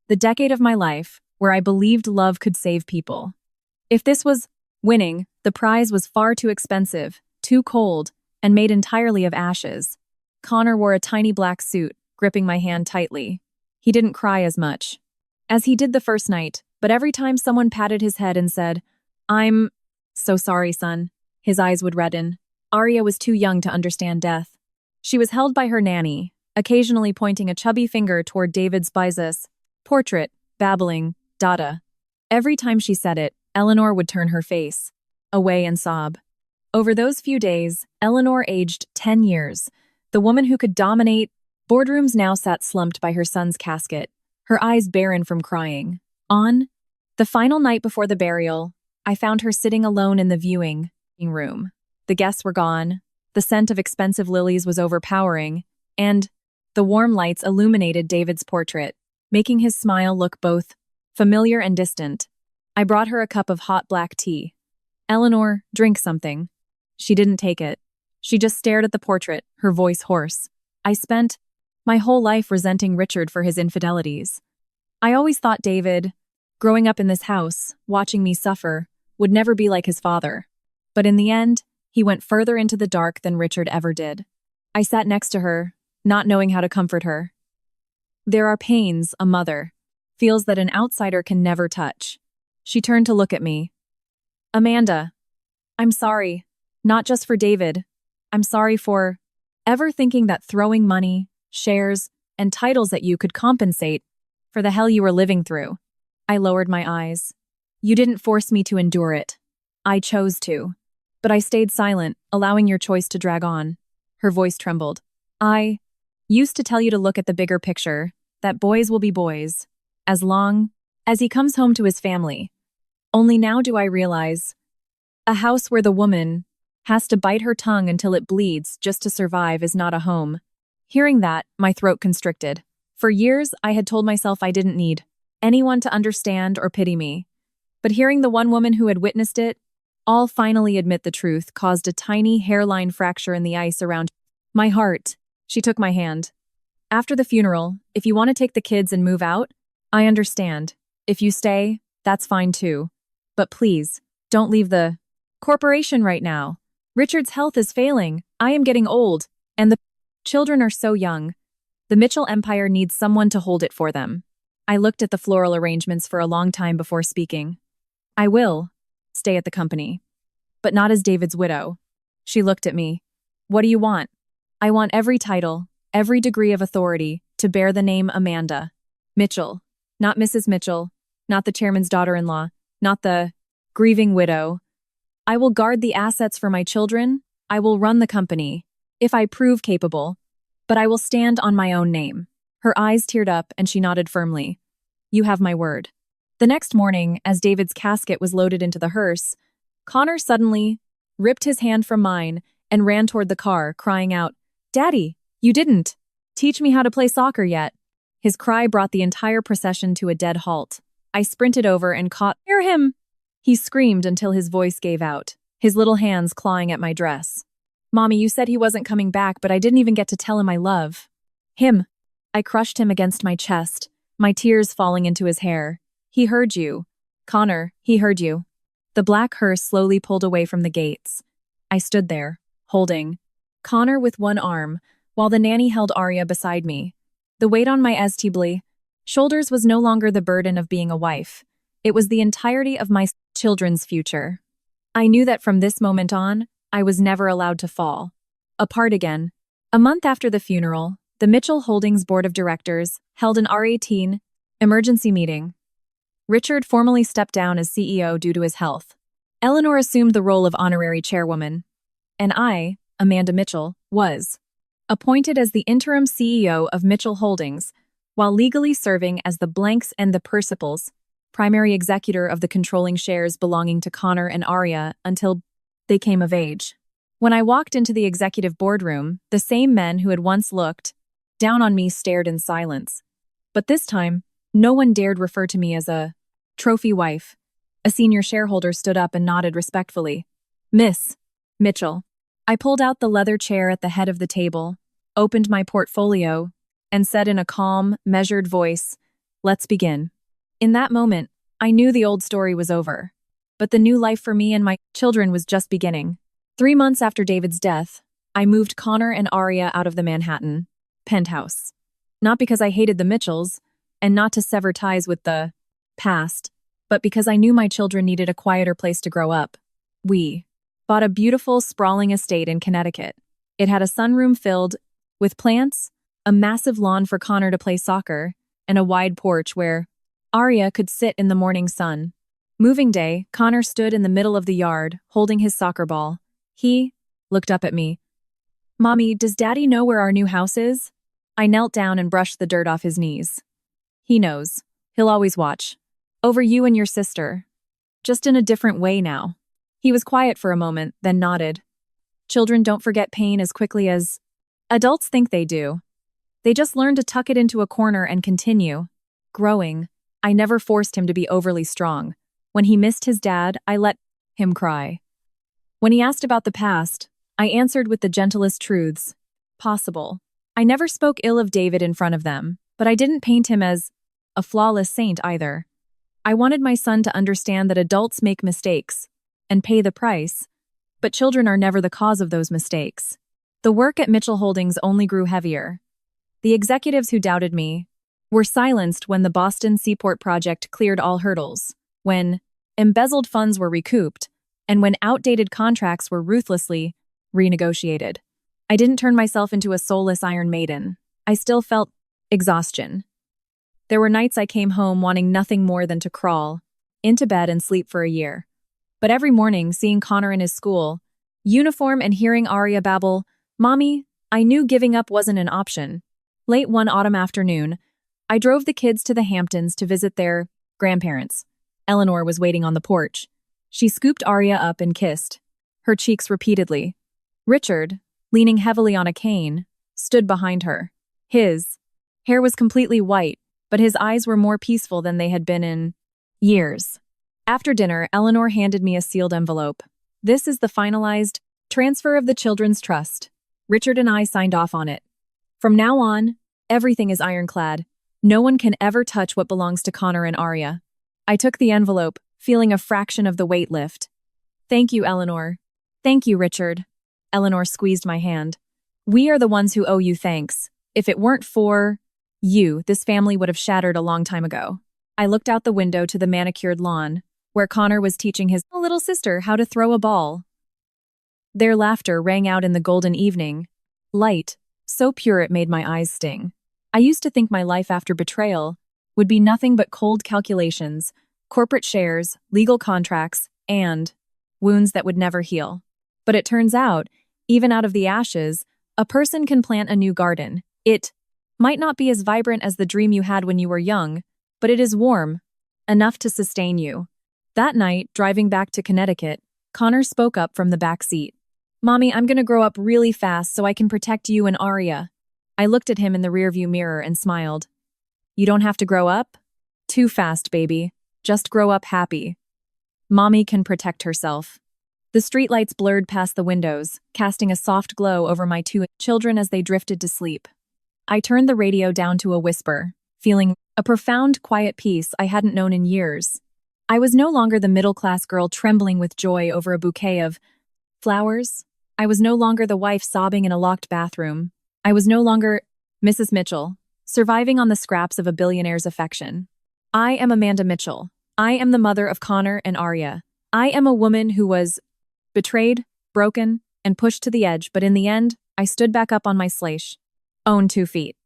the decade of my life where I believed love could save people. If this was winning, the prize was far too expensive, too cold, and made entirely of ashes. Connor wore a tiny black suit, gripping my hand tightly. He didn't cry as much as he did the first night, but every time someone patted his head and said, "I'm so sorry, son," his eyes would redden. Arya was too young to understand death. She was held by her nanny, occasionally pointing a chubby finger toward David's Bizos portrait, babbling, "Dada." Every time she said it, Eleanor would turn her face away and sob. Over those few days, Eleanor aged 10 years. The woman who could dominate boardrooms now sat slumped by her son's casket, her eyes barren from crying. On the final night before the burial, I found her sitting alone in the viewing room. The guests were gone, the scent of expensive lilies was overpowering, and the warm lights illuminated David's portrait, making his smile look both familiar and distant. I brought her a cup of hot black tea. "Eleanor, drink something." She didn't take it. She just stared at the portrait, her voice hoarse. I spent my whole life resenting Richard for his infidelities. I always thought David, growing up in this house, watching me suffer, would never be like his father. But in the end, he went further into the dark than Richard ever did. I sat next to her, not knowing how to comfort her. There are pains a mother feels that an outsider can never touch. She turned to look at me. "Amanda, I'm sorry, not just for David. I'm sorry for ever thinking that throwing money, shares, and titles at you could compensate for the hell you were living through." I lowered my eyes. "You didn't force me to endure it. I chose to. But I stayed silent, allowing your choice to drag on." Her voice trembled. "I used to tell you to look at the bigger picture, that boys will be boys, as long as he comes home to his family. Only now do I realize a house where the woman has to bite her tongue until it bleeds just to survive is not a home." Hearing that, my throat constricted. For years, I had told myself I didn't need anyone to understand or pity me. But hearing the one woman who had witnessed it all finally admit the truth caused a tiny hairline fracture in the ice around my heart. She took my hand. "After the funeral, if you want to take the kids and move out, I understand. If you stay, that's fine too. But please, don't leave the corporation right now. Richard's health is failing, I am getting old, and the children are so young. The Mitchell empire needs someone to hold it for them." I looked at the floral arrangements for a long time before speaking. "I will stay at the company, but not as David's widow." She looked at me. "What do you want?" "I want every title, every degree of authority to bear the name Amanda Mitchell, not Mrs. Mitchell, not the chairman's daughter-in-law, not the grieving widow. I will guard the assets for my children. I will run the company, if I prove capable, but I will stand on my own name." Her eyes teared up and she nodded firmly. "You have my word." The next morning, as David's casket was loaded into the hearse, Connor suddenly ripped his hand from mine and ran toward the car, crying out, "Daddy, you didn't teach me how to play soccer yet." His cry brought the entire procession to a dead halt. I sprinted over and caught him. He screamed until his voice gave out, his little hands clawing at my dress. "Mommy, you said he wasn't coming back, but I didn't even get to tell him I love him." I crushed him against my chest, my tears falling into his hair. "He heard you. Connor, he heard you." The black hearse slowly pulled away from the gates. I stood there, holding Connor with one arm, while the nanny held Arya beside me. The weight on my STBly shoulders was no longer the burden of being a wife. It was the entirety of my children's future. I knew that from this moment on, I was never allowed to fall apart again. A month after the funeral, the Mitchell Holdings Board of Directors held an R18 emergency meeting. Richard formally stepped down as CEO due to his health. Eleanor assumed the role of honorary chairwoman, and I, Amanda Mitchell, was appointed as the interim CEO of Mitchell Holdings, while legally serving as the Blanks and the Perciples, primary executor of the controlling shares belonging to Connor and Arya until they came of age. When I walked into the executive boardroom, the same men who had once looked down on me stared in silence. But this time, no one dared refer to me as a trophy wife. A senior shareholder stood up and nodded respectfully. Miss Mitchell. I pulled out the leather chair at the head of the table, opened my portfolio, and said in a calm, measured voice, "Let's begin." In that moment, I knew the old story was over. But the new life for me and my children was just beginning. 3 months after David's death, I moved Connor and Arya out of the Manhattan penthouse. Not because I hated the Mitchells, and not to sever ties with the past, but because I knew my children needed a quieter place to grow up. We bought a beautiful, sprawling estate in Connecticut. It had a sunroom filled with plants, a massive lawn for Connor to play soccer, and a wide porch where Arya could sit in the morning sun. Moving day, Connor stood in the middle of the yard, holding his soccer ball. He looked up at me. "Mommy, does Daddy know where our new house is?" I knelt down and brushed the dirt off his knees. "He knows. He'll always watch. Over you and your sister. Just in a different way now." He was quiet for a moment, then nodded. "Children don't forget pain as quickly as adults think they do. They just learn to tuck it into a corner and continue growing." I never forced him to be overly strong. When he missed his dad, I let him cry. When he asked about the past, I answered with the gentlest truths possible. I never spoke ill of David in front of them, but I didn't paint him as a flawless saint either. I wanted my son to understand that adults make mistakes and pay the price, but children are never the cause of those mistakes. The work at Mitchell Holdings only grew heavier. The executives who doubted me were silenced when the Boston Seaport project cleared all hurdles, when embezzled funds were recouped, and when outdated contracts were ruthlessly renegotiated. I didn't turn myself into a soulless Iron Maiden. I still felt exhaustion. There were nights I came home wanting nothing more than to crawl into bed and sleep for a year. But every morning, seeing Connor in his school uniform and hearing Arya babble, "Mommy," I knew giving up wasn't an option. Late one autumn afternoon, I drove the kids to the Hamptons to visit their grandparents. Eleanor was waiting on the porch. She scooped Arya up and kissed her cheeks repeatedly. Richard, leaning heavily on a cane, stood behind her. His hair was completely white, but his eyes were more peaceful than they had been in years. After dinner, Eleanor handed me a sealed envelope. "This is the finalized transfer of the children's trust. Richard and I signed off on it. From now on, everything is ironclad. No one can ever touch what belongs to Connor and Arya." I took the envelope, feeling a fraction of the weight lift. "Thank you, Eleanor." "Thank you, Richard." Eleanor squeezed my hand. "We are the ones who owe you thanks. If it weren't for you, this family would have shattered a long time ago." I looked out the window to the manicured lawn, where Connor was teaching his little sister how to throw a ball. Their laughter rang out in the golden evening light, so pure it made my eyes sting. I used to think my life after betrayal would be nothing but cold calculations, corporate shares, legal contracts, and wounds that would never heal. But it turns out, even out of the ashes, a person can plant a new garden. It might not be as vibrant as the dream you had when you were young, but it is warm, enough to sustain you. That night, driving back to Connecticut, Connor spoke up from the back seat. "Mommy, I'm gonna grow up really fast so I can protect you and Arya." I looked at him in the rearview mirror and smiled. "You don't have to grow up? Too fast, baby. Just grow up happy. Mommy can protect herself." The streetlights blurred past the windows, casting a soft glow over my two children as they drifted to sleep. I turned the radio down to a whisper, feeling a profound, quiet peace I hadn't known in years. I was no longer the middle-class girl trembling with joy over a bouquet of flowers. I was no longer the wife sobbing in a locked bathroom. I was no longer Mrs. Mitchell, surviving on the scraps of a billionaire's affection. I am Amanda Mitchell. I am the mother of Connor and Arya. I am a woman who was betrayed, broken, and pushed to the edge, but in the end, I stood back up on my sleish. Own 2 feet.